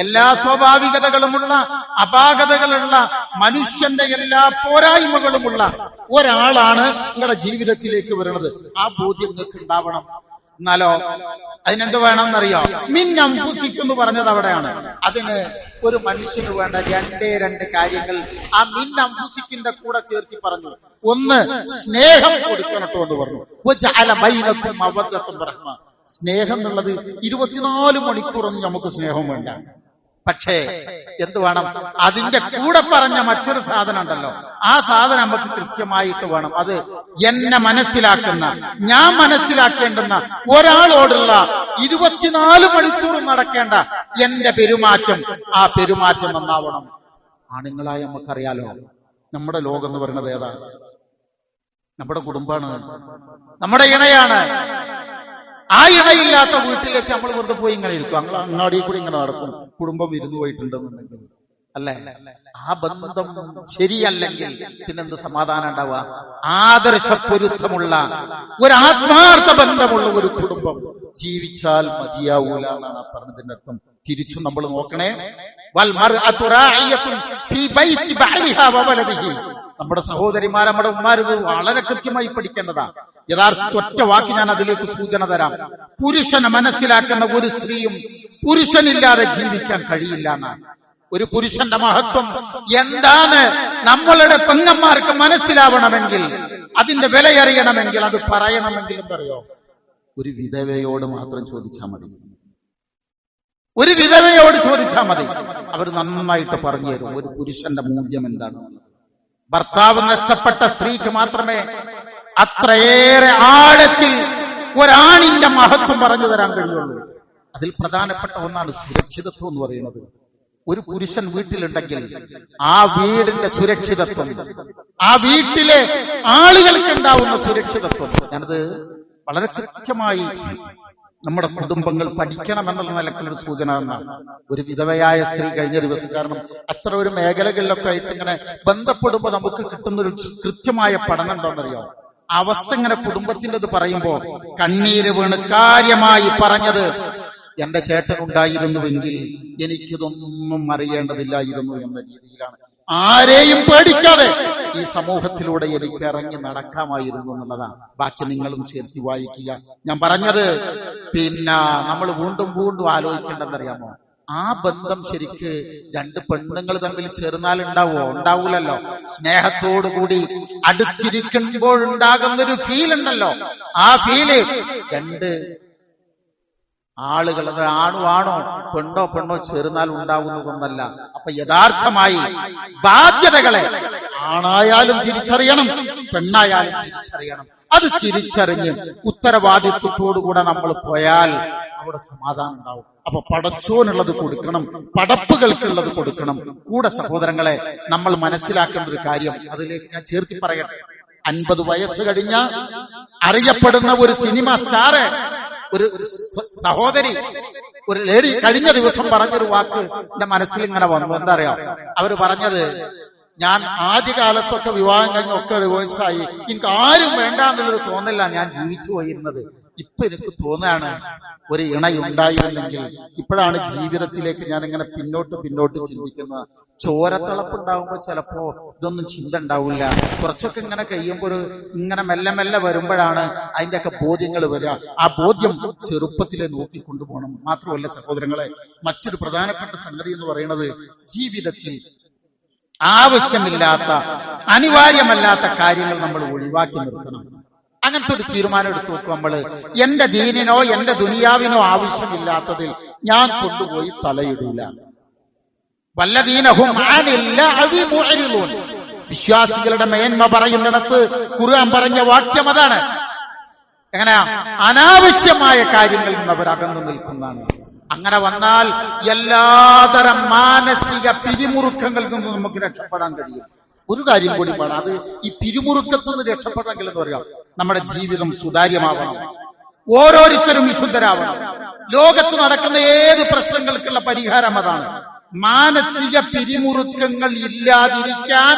Speaker 1: എല്ലാ സ്വാഭാവികതകളുമുള്ള, അപാകതകളുള്ള, മനുഷ്യന്റെ എല്ലാ പോരായ്മകളുമുള്ള ഒരാളാണ് നിങ്ങളുടെ ജീവിതത്തിലേക്ക് വരുന്നത്. ആ ബോധ്യം നിങ്ങൾക്ക് ഉണ്ടാവണം. എന്നാലോ അതിനെന്ത് വേണമെന്നറിയോ? മിൻ അൻഫുസികും എന്ന് പറഞ്ഞത് അവിടെയാണ്. അതിന് ഒരു മനുഷ്യന് വേണ്ട രണ്ട് കാര്യങ്ങൾ ആ മിൻ അംഫുസിക്കിന്റെ കൂടെ ചേർത്തി പറഞ്ഞു. ഒന്ന്, സ്നേഹം കൊടുക്കണട്ടോ എന്ന് പറഞ്ഞു. സ്നേഹം എന്നുള്ളത് 24 മണിക്കൂറൊന്നും നമുക്ക് സ്നേഹം വേണ്ട. പക്ഷേ എന്ത് വേണം? അതിന്റെ കൂടെ പറഞ്ഞ മറ്റൊരു സാധനം ഉണ്ടല്ലോ, ആ സാധനം നമുക്ക് കൃത്യമായിട്ട് വേണം. അത് എന്നെ മനസ്സിലാക്കുന്ന, ഞാൻ മനസ്സിലാക്കേണ്ടുന്ന ഒരാളോടുള്ള 24 മണിക്കൂർ നടക്കേണ്ട എന്റെ പെരുമാറ്റം, ആ പെരുമാറ്റം നന്നാവണം. ആണുങ്ങളായ നമുക്കറിയാലോ, നമ്മുടെ ലോകം എന്ന് പറയുന്നത് ഏതാ? നമ്മുടെ കുടുംബാണ്, നമ്മുടെ ഇണയാണ്. ആ ഇണയില്ലാത്ത വീട്ടിലേക്ക് നമ്മൾ വെറുതെ പോയി ഇങ്ങനെ ഇരിക്കും, ഞങ്ങൾ അങ്ങാടിയിൽ കൂടി ഇങ്ങനെ നടക്കും, കുടുംബം വിരുന്നു പോയിട്ടുണ്ടെന്നുണ്ടെങ്കിൽ, അല്ലേ? ആ ബന്ധം ശരിയല്ലെങ്കിൽ പിന്നെന്ത് സമാധാനം ഉണ്ടാവുക? ആദർശപ്പൊരുത്തമുള്ള ഒരു ആത്മാർത്ഥ ബന്ധമുള്ള ഒരു കുടുംബം ജീവിച്ചാൽ മതിയാവൂല എന്നാണ് ആ പറഞ്ഞതിന്റെ അർത്ഥം. തിരിച്ചു നമ്മൾ നോക്കണേ. നമ്മുടെ സഹോദരിമാർ, നമ്മുടെ ഉമ്മാര് വളരെ കൃത്യമായി പഠിക്കേണ്ടതാ. യഥാർത്ഥ ഒറ്റ വാക്ക് ഞാൻ അതിലേക്ക് സൂചന തരാം. പുരുഷനെ മനസ്സിലാക്കുന്ന ഒരു സ്ത്രീയും പുരുഷനില്ലാതെ ജീവിക്കാൻ കഴിയില്ല എന്നാണ്. ഒരു പുരുഷന്റെ മഹത്വം എന്താണ് നമ്മളുടെ പെങ്ങന്മാർക്ക് മനസ്സിലാവണമെങ്കിൽ, അതിന്റെ വിലയറിയണമെങ്കിൽ, അത് പറയണമെങ്കിൽ എന്തറിയോ? ഒരു വിധവയോട് മാത്രം ചോദിച്ചാൽ മതി. ഒരു വിധവയോട് ചോദിച്ചാൽ മതി, അവർ നന്നായിട്ട് പറഞ്ഞു തരും ഒരു പുരുഷന്റെ മൂല്യം എന്താണ്. ഭർത്താവ് നഷ്ടപ്പെട്ട സ്ത്രീക്ക് മാത്രമേ അത്രയേറെ ആഴത്തിൽ ഒരാണിന്റെ മഹത്വം പറഞ്ഞു തരാൻ കഴിയുള്ളൂ. അതിൽ പ്രധാനപ്പെട്ട ഒന്നാണ് സുരക്ഷിതത്വം എന്ന് പറയുന്നത്. ഒരു പുരുഷൻ വീട്ടിലുണ്ടെങ്കിൽ ആ വീടിന്റെ സുരക്ഷിതത്വം, ആ വീട്ടിലെ ആളുകൾക്ക് ഉണ്ടാവുന്ന സുരക്ഷിതത്വം, ഞാനത് വളരെ കൃത്യമായി നമ്മുടെ കുടുംബങ്ങൾ പഠിക്കണമെന്നുള്ള നിലക്കുള്ളൊരു സൂചന എന്നാണ്. ഒരു വിധവയായ സ്ത്രീ കഴിഞ്ഞ ദിവസം, കാരണം അത്ര ഒരു മേഖലകളിലൊക്കെ ആയിട്ട് ഇങ്ങനെ ബന്ധപ്പെടുമ്പോൾ നമുക്ക് കിട്ടുന്നൊരു കൃത്യമായ പഠനം എന്താണെന്നറിയോ? അവസ്ഥ ഇങ്ങനെ കുടുംബത്തിൻ്റെത് പറയുമ്പോ കണ്ണീര് വീണ് കാര്യമായി പറഞ്ഞത്, എന്റെ ചേട്ടനുണ്ടായിരുന്നുവെങ്കിൽ എനിക്കിതൊന്നും അറിയേണ്ടതില്ലായിരുന്നു എന്ന രീതിയിലാണ്. ആരെയും പേടിക്കാതെ ഈ സമൂഹത്തിലൂടെ എനിക്ക് ഇറങ്ങി നടക്കാമായിരുന്നു എന്നുള്ളതാണ്. ബാക്കി നിങ്ങളും ചേർത്തി വായിക്കുക. ഞാൻ പറഞ്ഞത് പിന്നെ നമ്മൾ വീണ്ടും വീണ്ടും ആലോചിക്കേണ്ടെന്നറിയാമോ? ആ ബന്ധം ശരിക്ക് രണ്ട് പെണ്ണുങ്ങൾ തമ്മിൽ ചേർന്നാൽ ഉണ്ടാവോ? ഉണ്ടാവൂലല്ലോ. സ്നേഹത്തോടുകൂടി അടുത്തിരിക്കുമ്പോഴുണ്ടാകുന്നൊരു ഫീൽ ഉണ്ടല്ലോ, ആ ഫീല് രണ്ട് ആളുകൾ, അത് ആണോ പെണ്ണോ ചേർന്നാൽ ഉണ്ടാവുന്നതൊന്നല്ല. അപ്പൊ യഥാർത്ഥമായി ബാധ്യതകളെ ആണായാലും തിരിച്ചറിയണം, പെണ്ണായാലും തിരിച്ചറിയണം. അത് തിരിച്ചറിഞ്ഞ് ഉത്തരവാദിത്വത്തോടുകൂടെ നമ്മൾ പോയാൽ അവിടെ സമാധാനം ഉണ്ടാവും. അപ്പൊ പടച്ചോനുള്ളത് കൊടുക്കണം, പടപ്പുകൾക്കുള്ളത് കൊടുക്കണം. കൂടെ സഹോദരങ്ങളെ, നമ്മൾ മനസ്സിലാക്കേണ്ട ഒരു കാര്യം അതിലേക്ക് ഞാൻ ചേർത്തി പറയട്ടെ. 50 വയസ്സ് കഴിഞ്ഞ അറിയപ്പെടുന്ന ഒരു സിനിമ സ്റ്റാർ, ഒരു സഹോദരി, ഒരു ലേഡി കഴിഞ്ഞ ദിവസം പറഞ്ഞൊരു വാക്ക് എന്റെ മനസ്സിൽ ഇങ്ങനെ വന്നു. എന്താ അറിയാം? അവര് പറഞ്ഞത്, ഞാൻ ആദ്യകാലത്തൊക്കെ വിവാഹം കഴിഞ്ഞൊക്കെ ഡിവോഴ്സായി, എനിക്ക് ആരും വേണ്ട എന്നുള്ളൊരു തോന്നല്ല ഞാൻ ജീവിച്ചു പോയിരുന്നത്. ഇപ്പൊ എനിക്ക് തോന്നുകയാണ് ഒരു ഇണയുണ്ടായിരുന്നെങ്കിൽ. ഇപ്പോഴാണ് ജീവിതത്തിലേക്ക് ഞാൻ ഇങ്ങനെ പിന്നോട്ട് ചിന്തിക്കുന്നത്. ചോരത്തിളപ്പുണ്ടാവുമ്പോ ചിലപ്പോ ഇതൊന്നും ചിന്ത ഉണ്ടാവില്ല. കുറച്ചൊക്കെ ഇങ്ങനെ കഴിയുമ്പോൾ ഇങ്ങനെ മെല്ലെ വരുമ്പോഴാണ് അതിന്റെയൊക്കെ ബോധ്യങ്ങൾ വരിക. ആ ബോധ്യം ചെറുപ്പത്തിലെ നോക്കിക്കൊണ്ടുപോകണം. മാത്രമല്ല സഹോദരങ്ങളെ, മറ്റൊരു പ്രധാനപ്പെട്ട സംഗതി എന്ന് പറയുന്നത്, ജീവിതത്തിൽ ആവശ്യമില്ലാത്ത അനിവാര്യമല്ലാത്ത കാര്യങ്ങൾ നമ്മൾ ഒഴിവാക്കി നിർത്തണം. അങ്ങനത്തെ ഒരു തീരുമാനം എടുത്തു നോക്കും. നമ്മള് എന്റെ ദീനിനോ എന്റെ ദുനിയാവിനോ ആവശ്യമില്ലാത്തതിൽ ഞാൻ കൊണ്ടുപോയി തലയിടൂല. വല്ലദീനഹും അനിൽ ലഅബി മുഅ്രിദൂൻ. വിശ്വാസികളുടെ മേന്മ പറയുന്നിടത്ത് ഖുർആൻ പറഞ്ഞ വാക്യം അതാണ്. എങ്ങനെയാ? അനാവശ്യമായ കാര്യങ്ങളിൽ നിന്ന് അവർ അകന്നു നിൽക്കുന്നതാണ്. അങ്ങനെ വന്നാൽ എല്ലാതരം മാനസിക പിരിമുറുക്കങ്ങളിൽ നിന്ന് നമുക്ക് രക്ഷപ്പെടാൻ കഴിയും. ഒരു കാര്യം കൂടി വേണം, അത് ഈ പിരിമുറുക്കത്തു നിന്ന് രക്ഷപ്പെടണമെങ്കിൽ എന്ന് പറയാം, നമ്മുടെ ജീവിതം സുതാര്യമാവണം, ഓരോരുത്തരും വിശുദ്ധരാവണം. ലോകത്ത് നടക്കുന്ന ഏത് പ്രശ്നങ്ങൾക്കുള്ള പരിഹാരം അതാണ്. മാനസിക പിരിമുറുക്കങ്ങൾ ഇല്ലാതിരിക്കാൻ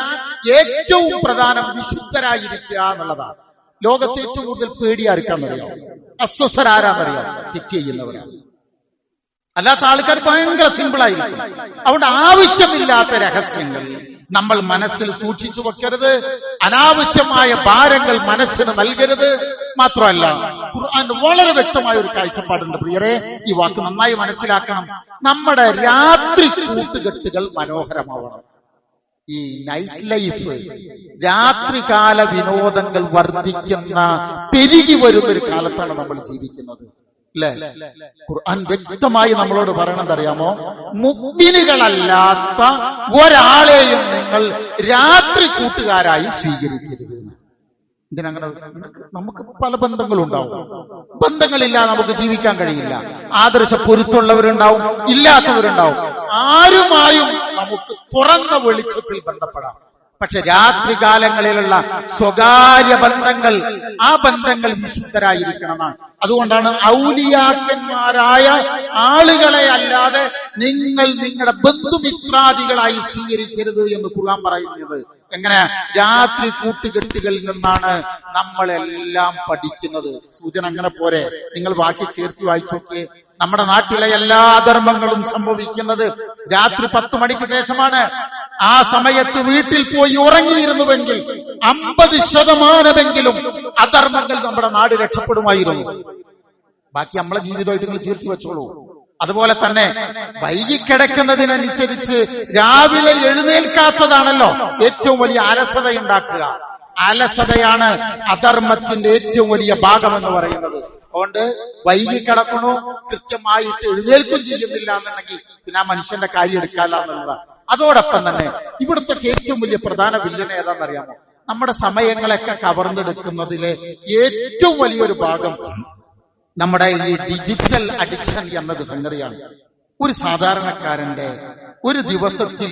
Speaker 1: ഏറ്റവും പ്രധാനം വിശുദ്ധരായിരിക്കുക എന്നുള്ളതാണ്. ലോകത്ത് ഏറ്റവും കൂടുതൽ പേടിയാർക്കാന്നറിയാം? അസ്വസ്ഥരാരാന്നറിയാം? തെറ്റ് ചെയ്യുന്നവരാണ്. അല്ലാത്ത ആൾക്കാർ ഭയങ്കര സിമ്പിളായിരിക്കും. അതുകൊണ്ട് ആവശ്യമില്ലാത്ത രഹസ്യങ്ങൾ നമ്മൾ മനസ്സിൽ സൂക്ഷിച്ചു വെക്കരുത്. അനാവശ്യമായ ഭാരങ്ങൾ മനസ്സിന് നൽകരുത്. മാത്രമല്ല ഖുർആൻ വളരെ വ്യക്തമായ ഒരു കാഴ്ചപ്പാടുണ്ട് പ്രിയരെ. ഈ വാക്ക് നന്നായി മനസ്സിലാക്കണം. നമ്മുടെ രാത്രി കൂട്ടുകെട്ടുകൾ മനോഹരമാവണം. ഈ നൈറ്റ് ലൈഫ്, രാത്രികാല വിനോദങ്ങൾ വർദ്ധിക്കുന്ന, പെരുകി വരുന്ന ഒരു കാലത്താണ് നമ്മൾ ജീവിക്കുന്നത്, അല്ലെ? ഖുർആൻ വ്യക്തമായി നമ്മളോട് പറയണത് അറിയാമോ? മുഅ്മിനുകളല്ലാത്ത ഒരാളെയും നിങ്ങൾ രാത്രി കൂട്ടുകാരായി സ്വീകരിക്കരുത്. ഇതിനങ്ങനെ നമുക്ക് പല ബന്ധങ്ങളുണ്ടാവും. ബന്ധങ്ങളില്ലാതെ നമുക്ക് ജീവിക്കാൻ കഴിയില്ല. ആദർശ പൊരുത്തുള്ളവരുണ്ടാവും, ഇല്ലാത്തവരുണ്ടാവും. ആരുമായും നമുക്ക് തുറന്ന വെളിച്ചത്തിൽ ബന്ധപ്പെടാം. പക്ഷെ രാത്രികാലങ്ങളിലുള്ള സ്വകാര്യ ബന്ധങ്ങൾ, ആ ബന്ധങ്ങൾ വിശുദ്ധരായിരിക്കണമെന്നാണ്. അതുകൊണ്ടാണ് ഔലിയാക്കന്മാരായ ആളുകളെ അല്ലാതെ നിങ്ങൾ നിങ്ങളുടെ ബന്ധുമിത്രാദികളായി സ്വീകരിക്കരുത് എന്ന് ഖുർആൻ പറയുന്നത്. എങ്ങനെ? രാത്രി കൂട്ടുകെട്ടുകളിൽ നിന്നാണ് നമ്മളെല്ലാം പഠിക്കുന്നത്. സൂചന അങ്ങനെ പോരെ? നിങ്ങൾ ബാക്കി ചേർത്തി വായിച്ചു നോക്കിയേ. നമ്മുടെ നാട്ടിലെ എല്ലാ അധർമ്മങ്ങളും സംഭവിക്കുന്നത് രാത്രി 10 മണിക്ക് ശേഷമാണ്. ആ സമയത്ത് വീട്ടിൽ പോയി ഉറങ്ങിയിരുന്നുവെങ്കിൽ 50% അധർമ്മങ്ങൾ നമ്മുടെ നാട് രക്ഷപ്പെടുമായിരുന്നു. ബാക്കി നമ്മളെ ജീവിതമായിട്ട് നിങ്ങൾ ചേർത്ത് വെച്ചോളൂ. അതുപോലെ തന്നെ വൈകിക്കിടക്കുന്നതിനനുസരിച്ച് രാവിലെ എഴുന്നേൽക്കാത്തതാണല്ലോ ഏറ്റവും വലിയ അലസതയുണ്ടാക്കുക. അലസതയാണ് അധർമ്മത്തിന്റെ ഏറ്റവും വലിയ ഭാഗമെന്ന് പറയുന്നത്. അതുകൊണ്ട് വൈകിക്കിടക്കണോ, കൃത്യമായിട്ട് എഴുന്നേൽക്കും ചെയ്യുന്നില്ല എന്നുണ്ടെങ്കിൽ പിന്നെ ആ മനുഷ്യന്റെ കാര്യം എടുക്കാല്ല എന്നുള്ളതാണ്. അതോടൊപ്പം തന്നെ ഇവിടുത്തെ ഏറ്റവും വലിയ പ്രധാന വില്ലൻ ഏതാണെന്നറിയാമോ? നമ്മുടെ സമയങ്ങളൊക്കെ കവർന്നെടുക്കുന്നതിലെ ഏറ്റവും വലിയൊരു ഭാഗം നമ്മുടെ ഈ ഡിജിറ്റൽ അഡിക്ഷൻ എന്നൊരു സംഗതിയാണ്. ഒരു സാധാരണക്കാരൻ ഒരു ദിവസത്തിൽ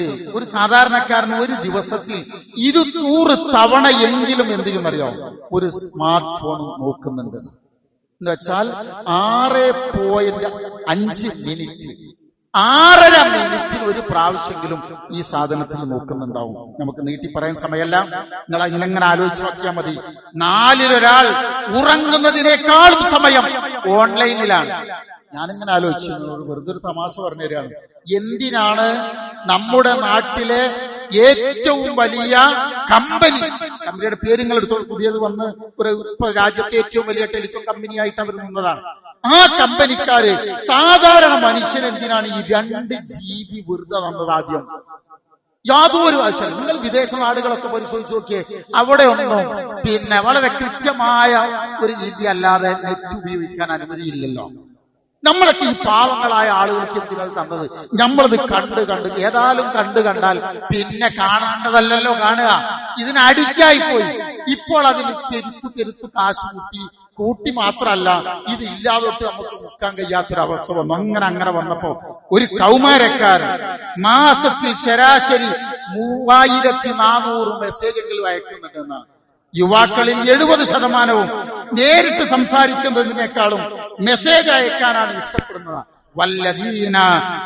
Speaker 1: 200 തവണയെങ്കിലും എന്തെങ്കിലും അറിയാം ഒരു സ്മാർട്ട് ഫോൺ നോക്കുന്നുണ്ട്. എന്ന് വെച്ചാൽ 6.5 മിനിറ്റ്, 6.5 മിനിറ്റിന് ഒരു പ്രാവശ്യമെങ്കിലും ഈ സാധനത്തിൽ നോക്കുന്നുണ്ടാവും. നമുക്ക് നീട്ടി പറയാൻ സമയമല്ല. നിങ്ങൾ ഇങ്ങനെ ആലോചിച്ച് നോക്കിയാൽ മതി. 4-1 ഉറങ്ങുന്നതിനേക്കാളും സമയം ഓൺലൈനിലാണ്. ഞാനിങ്ങനെ ആലോചിച്ചു, വെറുതെ ഒരു തമാശ പറഞ്ഞു തരികയാണ്. എന്തിനാണ് നമ്മുടെ നാട്ടിലെ ഏറ്റവും വലിയ കമ്പനിയുടെ പേര് നിങ്ങൾ എടുത്തോളൂ, പുതിയത് വന്ന് ഇപ്പൊ രാജ്യത്തെ ഏറ്റവും വലിയ ടെലികോം കമ്പനിയായിട്ട് അവർ നിന്നതാണ്. ആ കമ്പനിക്കാര് സാധാരണ മനുഷ്യൻ എന്തിനാണ് ഈ 2 GB വെറുതെ തന്നത്? ആദ്യം യാതൊരു ആവശ്യമില്ല. നിങ്ങൾ വിദേശ നാടുകളൊക്കെ പരിശോധിച്ച് നോക്കിയേ, അവിടെ ഒന്നും വളരെ കൃത്യമായ ഒരു GB അല്ലാതെ നെറ്റ് ഉപയോഗിക്കാൻ അനുമതിയില്ലല്ലോ. നമ്മളൊക്കെ ഈ പാവങ്ങളായ ആളുകൾക്ക് എന്തിനാണ് തന്നത്? നമ്മളത് കണ്ട് ഏതായാലും കണ്ടാൽ പിന്നെ കാണേണ്ടതല്ലല്ലോ കാണുക. ഇതിന് അഡിക്റ്റായി പോയി. ഇപ്പോൾ അതിന് പെരുത്ത് കാശ് കൂട്ടി മാത്രമല്ല, ഇത് ഇല്ലാതൊട്ട് നമുക്ക് നിൽക്കാൻ കഴിയാത്തൊരവസ്ഥ വന്നു. അങ്ങനെ വന്നപ്പോ ഒരു കൗമാരക്കാരൻ മാസത്തിൽ ശരാശരി 3400 മെസ്സേജെങ്കിലും അയക്കുന്നുണ്ടെന്നാണ്. യുവാക്കളിൽ 70% നേരിട്ട് സംസാരിക്കുന്നതിനേക്കാളും മെസ്സേജ് അയക്കാനാണ് ഇഷ്ടപ്പെടുന്നത്. വല്ലദീന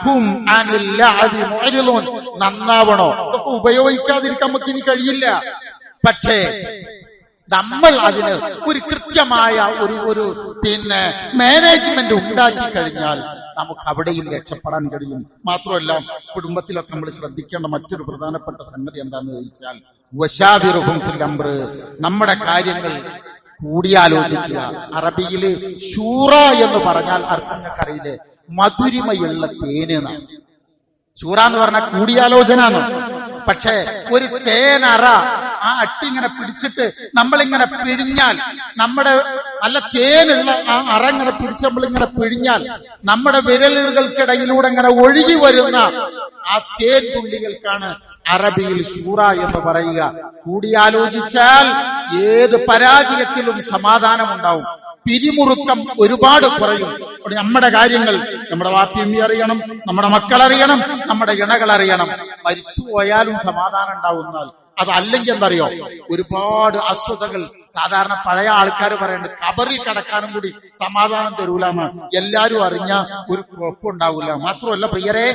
Speaker 1: ഹും അനിൽ ലഅബി മുഅ്രിദൂൻ. നന്നാവണോ? ഇതൊക്കെ ഉപയോഗിക്കാതിരിക്കാൻ നമുക്ക് ഇനി കഴിയില്ല. പക്ഷേ നമ്മൾ അതിന് ഒരു കൃത്യമായ ഒരു മാനേജ്മെന്റ് ഉണ്ടാക്കി കഴിഞ്ഞാൽ നമുക്ക് അവിടെയും രക്ഷപ്പെടാൻ കഴിയും. മാത്രമല്ല, കുടുംബത്തിലൊക്കെ നമ്മൾ ശ്രദ്ധിക്കേണ്ട മറ്റൊരു പ്രധാനപ്പെട്ട സംഗതി എന്താണെന്ന് ചോദിച്ചാൽ വശാവിറുഹും ഫിൽ അംർ. നമ്മുടെ കാര്യങ്ങൾ കൂടിയാലോചിക്കുക. അറബിയില് ശൂറ എന്ന് പറഞ്ഞാൽ അർത്ഥങ്ങൾക്കറിയില്ലേ? മധുരിമയുള്ള തേനെന്നാണ്. ശൂറ എന്ന് പറഞ്ഞാൽ കൂടിയാലോചന. പക്ഷേ ഒരു തേനറ, ആ അട്ടിങ്ങനെ പിടിച്ചിട്ട് നമ്മളിങ്ങനെ പിഴിഞ്ഞാൽ, നമ്മുടെ നല്ല തേനുള്ള ആ അറ ഇങ്ങനെ പിടിച്ച് നമ്മളിങ്ങനെ പിഴിഞ്ഞാൽ നമ്മുടെ വിരലുകൾക്കിടയിലൂടെ ഇങ്ങനെ ഒഴുകി വരുന്ന ആ തേൻ തുള്ളികൾക്കാണ് അറബിയിൽ ശൂറ എന്ന് പറയുക. കൂടിയാലോചിച്ചാൽ ഏത് പരാജയത്തിലും സമാധാനമുണ്ടാവും. പിരിമുറുക്കം ഒരുപാട് കുറയും. നമ്മുടെ കാര്യങ്ങൾ നമ്മുടെ വാപ്പിയമ്മി അറിയണം, നമ്മുടെ മക്കളറിയണം, നമ്മുടെ ഇണകൾ അറിയണം. മരിച്ചു പോയാലും സമാധാനം ഉണ്ടാവുന്നാൽ. അതല്ലെങ്കിൽ എന്തറിയോ? ഒരുപാട് അസ്വതകൾ. സാധാരണ പഴയ ആൾക്കാർ പറയുന്നുണ്ട്, ഖബറിൽ കിടക്കാനും കൂടി സമാധാനം തരൂലെന്ന്. എല്ലാരും അറിഞ്ഞ ഒരു കുഴപ്പമുണ്ടാവില്ല. മാത്രമല്ല പ്രിയരെ,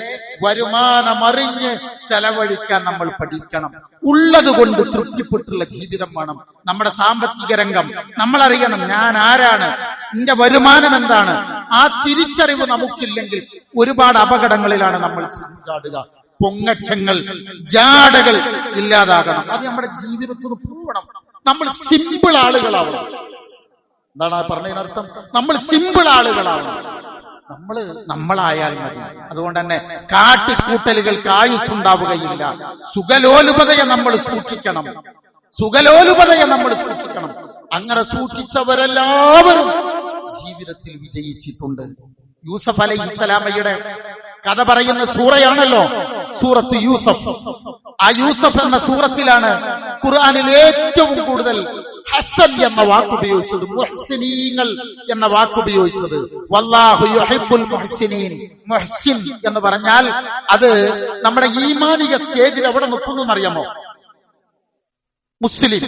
Speaker 1: വരുമാനമറിഞ്ഞ് ചെലവഴിക്കാൻ നമ്മൾ പഠിക്കണം. ഉള്ളത് കൊണ്ട് തൃപ്തിപ്പെട്ടുള്ള ജീവിതം വേണം. നമ്മുടെ സാമ്പത്തിക രംഗം നമ്മളറിയണം. ഞാൻ ആരാണ്, എന്റെ വരുമാനം എന്താണ്? ആ തിരിച്ചറിവ് നമുക്കില്ലെങ്കിൽ ഒരുപാട് അപകടങ്ങളിലാണ് നമ്മൾ ചാടുക. പൊങ്ങച്ചങ്ങൾ, ജാടകൾ ഇല്ലാതാകണം. അത് നമ്മുടെ ജീവിതത്തിൽ പോകണം. നമ്മൾ സിമ്പിൾ ആളുകളാവണം. എന്താണ് ആ പറഞ്ഞതിനർത്ഥം? നമ്മൾ സിമ്പിൾ ആളുകളാണ്. നമ്മളായാൽ മതി. അതുകൊണ്ട് തന്നെ കാട്ടിക്കൂട്ടലുകൾക്ക് ആയുസ്സുണ്ടാവുകയില്ല. സുഖലോലുപതയെ നമ്മൾ സൂക്ഷിക്കണം. അങ്ങനെ സൂക്ഷിച്ചവരെല്ലാവരും ജീവിതത്തിൽ വിജയിച്ചിട്ടുണ്ട്. യൂസഫ് അലൈഹിസ്സലാമയുടെ കഥ പറയുന്ന സൂറയാണല്ലോ സൂറത്ത് യൂസഫ്. ആ യൂസഫ് എന്ന സൂറത്തിലാണ് ഖുർആനിൽ ഏറ്റവും കൂടുതൽ ഹസൻ എന്ന വാക്കുപയോഗിച്ചത്, മുഹ്സിനീങ്ങൾ എന്ന വാക്കുപയോഗിച്ചത്. വല്ലാഹു യുഹിബ്ബുൽ മുഹ്സിനീൻ. മുഹ്സിൻ എന്ന് പറഞ്ഞാൽ അത് നമ്മുടെ ഈമാനിക സ്റ്റേജിൽ എവിടെ നിൽക്കുന്നു എന്നറിയാമോ? മുസ്ലിം,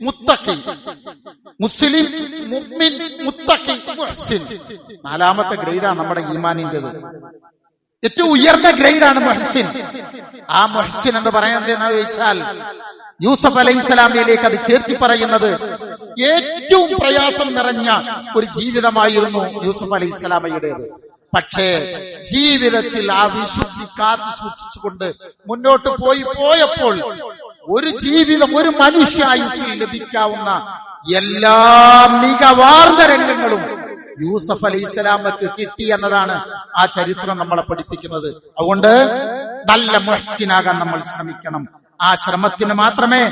Speaker 1: മുത്തഖി. മുസ്ലിം, മുഅ്മിൻ, മുത്തഖി, മുഹ്സിൻ. 4ാമത്തെ ഗ്രേഡാണ് നമ്മുടെ ഈമാനിന്റേത്. ഏറ്റവും ഉയർന്ന ഗ്രേഡാണ് മുഹ്സിൻ. ആ മുഹ്സിൻ എന്ന് പറയുന്നത് എന്ന് ചോദിച്ചാൽ യൂസഫ് അലൈഹിസ്സലാമിലേക്ക് അത് ചേർത്തി പറയുന്നത് ഏറ്റവും പ്രയാസം നിറഞ്ഞ ഒരു ജീവിതമായിരുന്നു യൂസഫ് അലൈഹിസ്സലാമയുടേത്. പക്ഷേ ജീവിതത്തിൽ ആ വിശുദ്ധി കാത്തു സൂക്ഷിച്ചുകൊണ്ട് മുന്നോട്ട് പോയപ്പോൾ ഒരു ജീവിതം, ഒരു മനുഷ്യായുസ്സിൽ ലഭിക്കാവുന്ന എല്ലാ മികവാർന്ന രംഗങ്ങളും യൂസഫ് അലൈഹിസ്സലാമക്ക് കിട്ടി എന്നതാണ് ആ ചരിത്രം നമ്മളെ പഠിപ്പിക്കുന്നത്. അതുകൊണ്ട് നല്ല മുഹ്സിനാകാൻ നമ്മൾ ശ്രമിക്കണം. ആ ശ്രമത്തിന് മാത്രമേ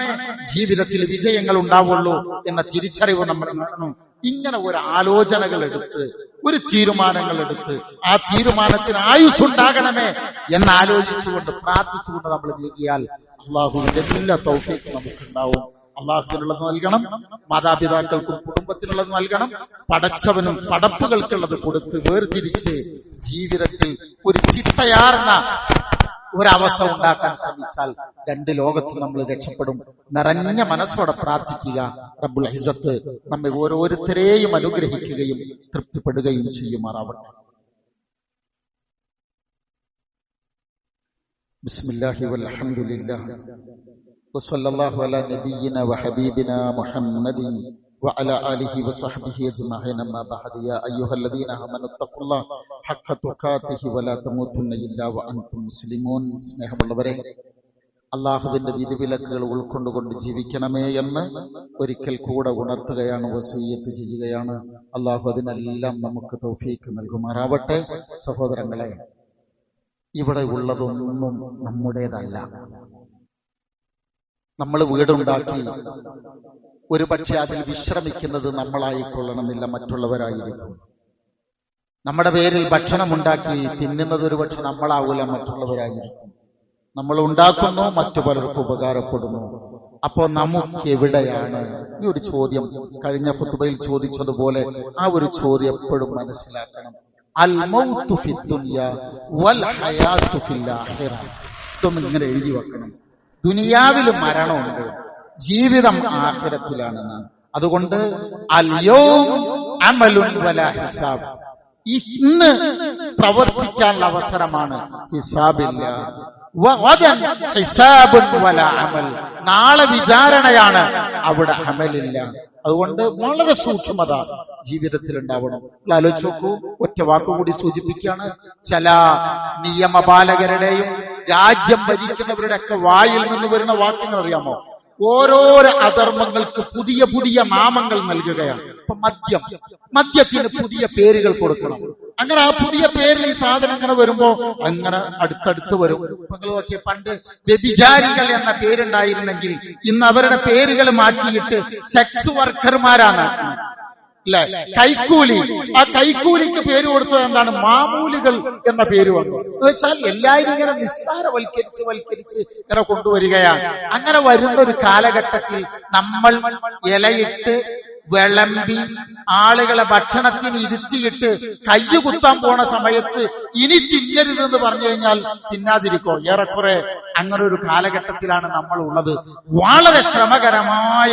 Speaker 1: ജീവിതത്തിൽ വിജയങ്ങൾ ഉണ്ടാവുള്ളൂ എന്ന തിരിച്ചറിവ് നമ്മൾ നേടണം. ഇങ്ങനെ ഒരു ആലോചനകൾ എടുത്ത്, ഒരു തീരുമാനങ്ങൾ എടുത്ത്, ആ തീരുമാനത്തിന് ആയുസ്സുണ്ടാകണമേ എന്നാലോചിച്ചുകൊണ്ട് പ്രാർത്ഥിച്ചുകൊണ്ട് നമ്മൾ നീങ്ങിയാൽ അള്ളാഹുവിന്റെ എല്ലാ തൗഫീഖും നമുക്കുണ്ടാവും. അള്ളാഹുവിനുള്ളത് നൽകണം, മാതാപിതാക്കൾക്കും കുടുംബത്തിനുള്ളത് നൽകണം, പടച്ചവനും പടപ്പുകൾക്കുള്ളത് കൊടുത്ത് വേർതിരിച്ച് ജീവിതത്തിൽ ഒരു ചിട്ടയാർന്ന ഒരവസ്ഥ ഉണ്ടാക്കാൻ ശ്രമിച്ചാൽ 2 ലോകത്ത് നമ്മൾ രക്ഷപ്പെടും. നിറഞ്ഞ മനസ്സോടെ പ്രാർത്ഥിക്കുക. റബ്ബുൽ ഇസ്സത്ത് നമ്മെ ഓരോരുത്തരെയും അനുഗ്രഹിക്കുകയും തൃപ്തിപ്പെടുകയും ചെയ്യുമാറാവട്ടെ. ബിസ്മില്ലാഹി വൽഹംദുലില്ലാഹി വസല്ലല്ലാഹു അലാ നബിയിനാ വഹബീബിനാ മുഹമ്മദിൻ وعلى آله وصحبه أجمعين. أما بعد يا أيها الذين آمنوا اتقوا الله حق تقاته ولا تموتن إلا وأنتم مسلمون. സ്നേഹമുള്ളവരെ, അള്ളാഹുവിന്റെ വിധിവിലക്കുകൾ ഉൾക്കൊണ്ടുകൊണ്ട് ജീവിക്കണമേ എന്ന് ഒരിക്കൽ കൂടെ ഉണർത്തുകയാണ്, വസിയ്യത്ത് ചെയ്യുകയാണ്. അള്ളാഹു അതിനെല്ലാം നമുക്ക് തൗഫീഖ് നൽകുമാറാവട്ടെ. സഹോദരങ്ങളെ, ഇവിടെ ഉള്ളതൊന്നും നമ്മുടേതല്ല. നമ്മൾ വീടുണ്ടാക്കി ഒരു പക്ഷെ അതിൽ വിശ്രമിക്കുന്നത് നമ്മളായിക്കൊള്ളണമെന്നില്ല, മറ്റുള്ളവരായിരിക്കും. നമ്മുടെ പേരിൽ ഭക്ഷണമുണ്ടാക്കി തിന്നുന്നത് ഒരു പക്ഷെ നമ്മളാവൂല, മറ്റുള്ളവരായിരിക്കും. നമ്മൾ ഉണ്ടാക്കുന്നു, മറ്റു പലർക്കും ഉപകാരപ്പെടുന്നു. അപ്പോ നമുക്ക് എവിടെയാണ്? ഈ ഒരു ചോദ്യം കഴിഞ്ഞ ഖുത്ബയിൽ ചോദിച്ചതുപോലെ ആ ഒരു ചോദ്യം എപ്പോഴും മനസ്സിലാക്കണം. അൽ മൗതു ഫിദ്ദുനിയ വൽ ഹയാതു ഫിൽ ആഖിറ. ഇതൊന്നും ഇങ്ങനെ എഴുതി വെക്കണം. ദുനിയാവിൽ മരണമുണ്ട്, ജീവിതം ആഖിറത്തിലാണെന്ന്. അതുകൊണ്ട് അൽയൗം അമലുൻ വലാ ഹിസാബ്. ഇന്ന് പ്രവർത്തിക്കാനുള്ള അവസരമാണ്, ഹിസാബില്ല. വഗദൻ ഹിസാബുൻ വലാ അമൽ. നാളെ വിചാരണയാണ്, അവിടെ അമലില്ല. അതുകൊണ്ട് വളരെ സൂക്ഷ്മത ജീവിതത്തിൽ ഉണ്ടാവണം. ആലോചിച്ച് നോക്കൂ. ഒറ്റ വാക്കുകൂടി സൂചിപ്പിക്കുകയാണ്. ചില നിയമപാലകരുടെയും രാജ്യം ഭരിക്കുന്നവരുടെ ഒക്കെ വായിൽ നിന്ന് വരുന്ന വാക്യങ്ങൾ അറിയാമോ? ഓരോരോ അധർമ്മങ്ങൾക്ക് പുതിയ പുതിയ നാമങ്ങൾ നൽകുകയാണ്. ഇപ്പൊ മദ്യത്തിന് പുതിയ പേരുകൾ കൊടുക്കണം. അങ്ങനെ ആ പുതിയ പേരിൽ ഈ സാധനം ഇങ്ങനെ വരുമ്പോ അങ്ങനെ അടുത്തടുത്ത് വരും. നിങ്ങൾ നോക്കിയ പണ്ട് വ്യഭിചാരികൾ എന്ന പേരുണ്ടായിരുന്നെങ്കിൽ ഇന്ന് അവരുടെ പേരുകൾ മാറ്റിയിട്ട് സെക്സ് വർക്കർമാരാണ്, അല്ലെ? കൈക്കൂലി. ആ കൈക്കൂലിക്ക് പേര് കൊടുത്തത് എന്താണ്? മാമൂലികൾ എന്ന പേര് വന്നു. എന്ന് വെച്ചാൽ എല്ലാവരും ഇങ്ങനെ നിസ്സാരവൽക്കരിച്ച് ഇങ്ങനെ കൊണ്ടുവരികയാണ്. അങ്ങനെ വരുന്ന ഒരു കാലഘട്ടത്തിൽ നമ്മൾ ഇലയിട്ട് വിളമ്പി ആളുകളെ ഭക്ഷണത്തിന് ഇരുത്തിയിട്ട് കയ്യു കുത്താൻ പോണ സമയത്ത് ഇനി തിന്നരുതെന്ന് പറഞ്ഞു കഴിഞ്ഞാൽ തിന്നാതിരിക്കോ? ഏറെക്കുറെ അങ്ങനെ ഒരു കാലഘട്ടത്തിലാണ് നമ്മൾ ഉള്ളത്. വളരെ ശ്രമകരമായ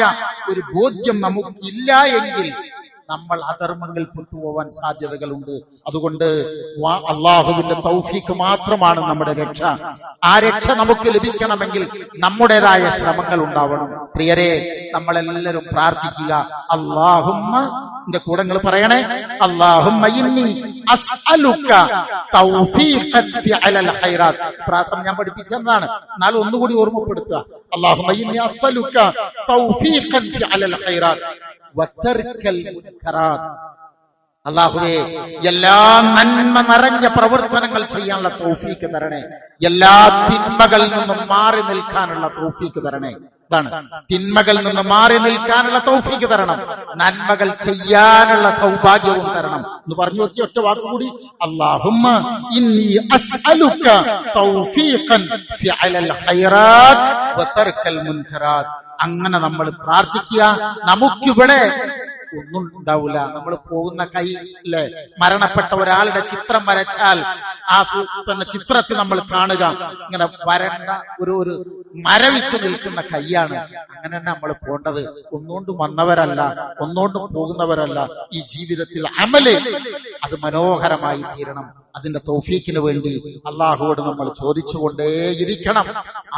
Speaker 1: ഒരു ബോധ്യം നമുക്കില്ല എങ്കിൽ നമ്മൾ അധർമ്മങ്ങൾ പെട്ടുപോവാൻ സാധ്യതകളുണ്ട്. അതുകൊണ്ട് അള്ളാഹുവിന്റെ തൗഫീഖ് മാത്രമാണ് നമ്മുടെ രക്ഷ. ആ രക്ഷ നമുക്ക് ലഭിക്കണമെങ്കിൽ നമ്മുടേതായ ശ്രമങ്ങൾ ഉണ്ടാവണം. പ്രിയരെ, നമ്മളെല്ലാവരും പ്രാർത്ഥിക്കുക. അല്ലാഹുമ്മ, എന്റെ കൂടെ നിങ്ങൾ പറയണേ, അല്ലാഹുമ്മ ഇന്നി അസ്അലുക തൗഫീഖൻ ഫിഅലൽ ഖൈറാത്ത്. പ്രാർത്ഥന ഞാൻ പഠിപ്പിച്ചതാണ്, എന്നാൽ ഒന്നുകൂടി ഓർമ്മപ്പെടുത്തുക. അല്ലാഹുമ്മ ഇന്നി അസ്അലുക തൗഫീഖൻ ഫിഅലൽ ഖൈറാത്ത്. വതർക്കൽ മുൻകറാത്ത്. അല്ലാഹുവേ, എല്ലാ നന്മ നിറഞ്ഞ പ്രവർത്തനങ്ങൾ ചെയ്യാനുള്ള തൗഫീക്ക് തരണേ. എല്ലാ തിന്മകളിൽ നിന്നും മാറി നിൽക്കാനുള്ള തൗഫീക്ക് തരണേ. ഇതാണ്, തിന്മകളിൽ നിന്ന് മാറി നിൽക്കാനുള്ള തൗഫീക്ക് തരണം, നന്മകൾ ചെയ്യാനുള്ള സൗഭാഗ്യവും തരണം എന്ന് പറഞ്ഞു നോക്കി. ഒറ്റ വാക്കുകൂടി, അല്ലാഹുമ്മ ഇന്നി അസ്അലുക തൗഫീഖൻ ഫിഅലൽ ഖൈറാത്ത് വതർക്കൽ മുൻകറാത്ത്. അങ്ങനെ നമ്മൾ പ്രാർത്ഥിക്കുക. നമുക്കിവിടെ ഒന്നും ഉണ്ടാവില്ല. നമ്മൾ പോകുന്ന കൈ അല്ലെ, മരണപ്പെട്ട ഒരാളുടെ ചിത്രം വരച്ചാൽ ആ ചിത്രത്തിൽ നമ്മൾ കാണുക ഇങ്ങനെ വരണ്ട ഒരു മരവിച്ചു നിൽക്കുന്ന കൈയാണ്. അങ്ങനെ തന്നെ നമ്മൾ പോകേണ്ടത്. ഒന്നുകൊണ്ടും വന്നവരല്ല, ഒന്നുകൊണ്ടും പോകുന്നവരല്ല. ഈ ജീവിതത്തിൽ അമല് അത് മനോഹരമായി തീരണം. അതിന്റെ തൗഫീക്കിന് വേണ്ടി അള്ളാഹുവോട് നമ്മൾ ചോദിച്ചുകൊണ്ടേയിരിക്കണം.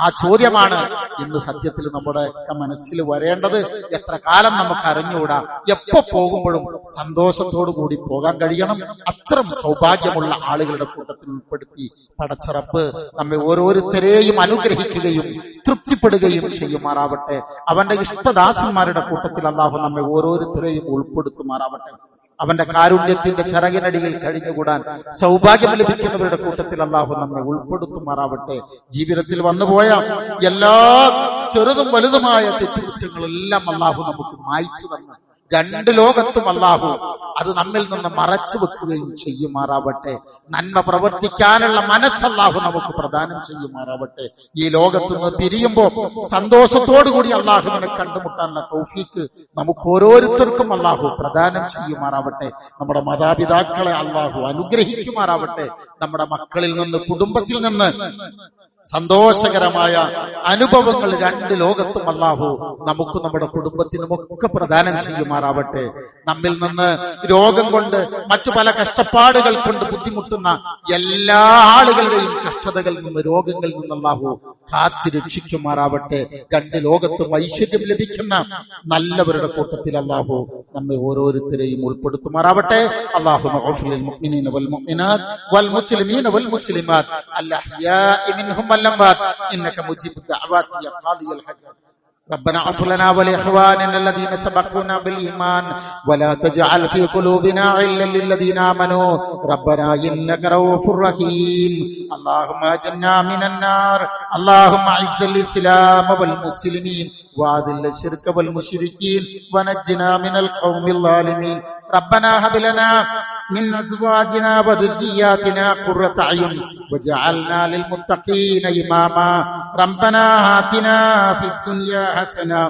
Speaker 1: ആ ചോദ്യമാണ് ഇന്ന് സത്യത്തിൽ നമ്മുടെ മനസ്സിൽ വരേണ്ടത്. എത്ര കാലം നമുക്ക് അറിഞ്ഞുകൂടാ. എപ്പോ പോകുമ്പോഴും സന്തോഷത്തോടു കൂടി പോകാൻ കഴിയണം. അത്തരം സൗഭാഗ്യമുള്ള ആളുകളുടെ കൂട്ടത്തിൽ ഉൾപ്പെടുത്തി പടച്ച റബ്ബ് നമ്മെ ഓരോരുത്തരെയും അനുഗ്രഹിക്കുകയും തൃപ്തിപ്പെടുകയും ചെയ്യുമാറാവട്ടെ. അവന്റെ ഇഷ്ടദാസന്മാരുടെ കൂട്ടത്തിൽ അള്ളാഹു നമ്മെ ഓരോരുത്തരെയും ഉൾപ്പെടുത്തുമാറാവട്ടെ. അവന്റെ കാരുണ്യത്തിന്റെ ചിറകിനടിയിൽ കഴിഞ്ഞുകൂടാൻ സൗഭാഗ്യം ലഭിക്കുന്നവരുടെ കൂട്ടത്തിൽ അള്ളാഹു നമ്മെ ഉൾപ്പെടുത്തുമാറാവട്ടെ. ജീവിതത്തിൽ വന്നുപോയ എല്ലാ ചെറുതും വലുതുമായ തെറ്റുകുറ്റങ്ങളെല്ലാം അള്ളാഹു നമുക്ക് മായ്ച്ചു തന്നു. രണ്ട് ലോകത്തും അള്ളാഹു അത് നമ്മിൽ നിന്ന് മറച്ചു വെക്കുകയും ചെയ്യുമാറാവട്ടെ. നന്മ പ്രവർത്തിക്കാനുള്ള മനസ്സല്ലാഹു നമുക്ക് പ്രദാനം ചെയ്യുമാറാവട്ടെ. ഈ ലോകത്ത് നിന്ന് പിരിയുമ്പോ സന്തോഷത്തോടുകൂടി അള്ളാഹുവിനെ കണ്ടുമുട്ടാനുള്ള തൗഫീക്ക് നമുക്ക് ഓരോരുത്തർക്കും അള്ളാഹു പ്രദാനം ചെയ്യുമാറാവട്ടെ. നമ്മുടെ മാതാപിതാക്കളെ അള്ളാഹു അനുഗ്രഹിക്കുമാറാവട്ടെ. നമ്മുടെ മക്കളിൽ നിന്ന്, കുടുംബത്തിൽ നിന്ന് സന്തോഷകരമായ അനുഭവങ്ങൾ രണ്ട് ലോകത്തും അല്ലാഹു നമുക്ക് നമ്മുടെ കുടുംബത്തിനുമൊക്കെ പ്രദാനം ചെയ്യുമാറാവട്ടെ. നമ്മിൽ നിന്ന് രോഗം കൊണ്ട് മറ്റു പല കഷ്ടപ്പാടുകൾ കൊണ്ട് ബുദ്ധിമുട്ടുന്ന എല്ലാ ആളുകളുടെയും കഷ്ടതകളിൽ നിന്ന്, രോഗങ്ങളിൽ നിന്ന് അല്ലാഹു കാത്തു രക്ഷിക്കുമാറാവട്ടെ. രണ്ട് ലോകത്തും ഐശ്വര്യം ലഭിക്കുന്ന നല്ലവരുടെ കൂട്ടത്തിൽ അല്ലാഹു നമ്മെ ഓരോരുത്തരെയും ഉൾപ്പെടുത്തുമാറാവട്ടെ. അല്ലാഹുമ്മ ഗഫിർ ലിൽ മുഅ്മിനീന വൽ മുഅ്മിനാത്ത് വൽ മുസ്ലിമീന വൽ മുസ്ലിമാത്ത് അൽ അഹ്യാഇ മിൻഹും വൽ അംവാത് ഇന്നക മുജീബുദ് ദഅവാതി യാ ഖാദിയൽ ഹജാത്ത്. ربنا اغفر لنا ولإخواننا الذين سبقونا بالإيمان ولا تجعل في قلوبنا غلا للذين آمنوا ربنا إنك رؤوف رحيم. اللهم اجرنا من النار. اللهم اعز الإسلام والمسلمين وأذل الشرك والمشركين ونجنا من القوم الظالمين. ربنا هب لنا من أزواجنا وذرياتنا قرة أعين وجعلنا للمتقين إماما. ربنا آتنا في الدنيا حسنة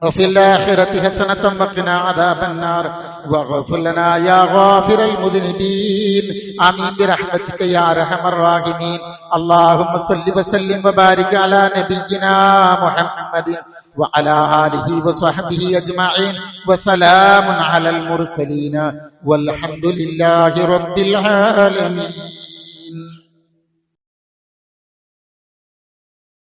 Speaker 1: وفي الآخرة حسنة وقنا عذاب النار واغفر لنا يا غافر المذنبين. آمين برحمتك يا أرحم الراحمين. اللهم صل وسلم وبارك على نبينا محمد وعلى آله وصحبه أجمعين وسلام على المرسلين والحمد لله رب العالمين.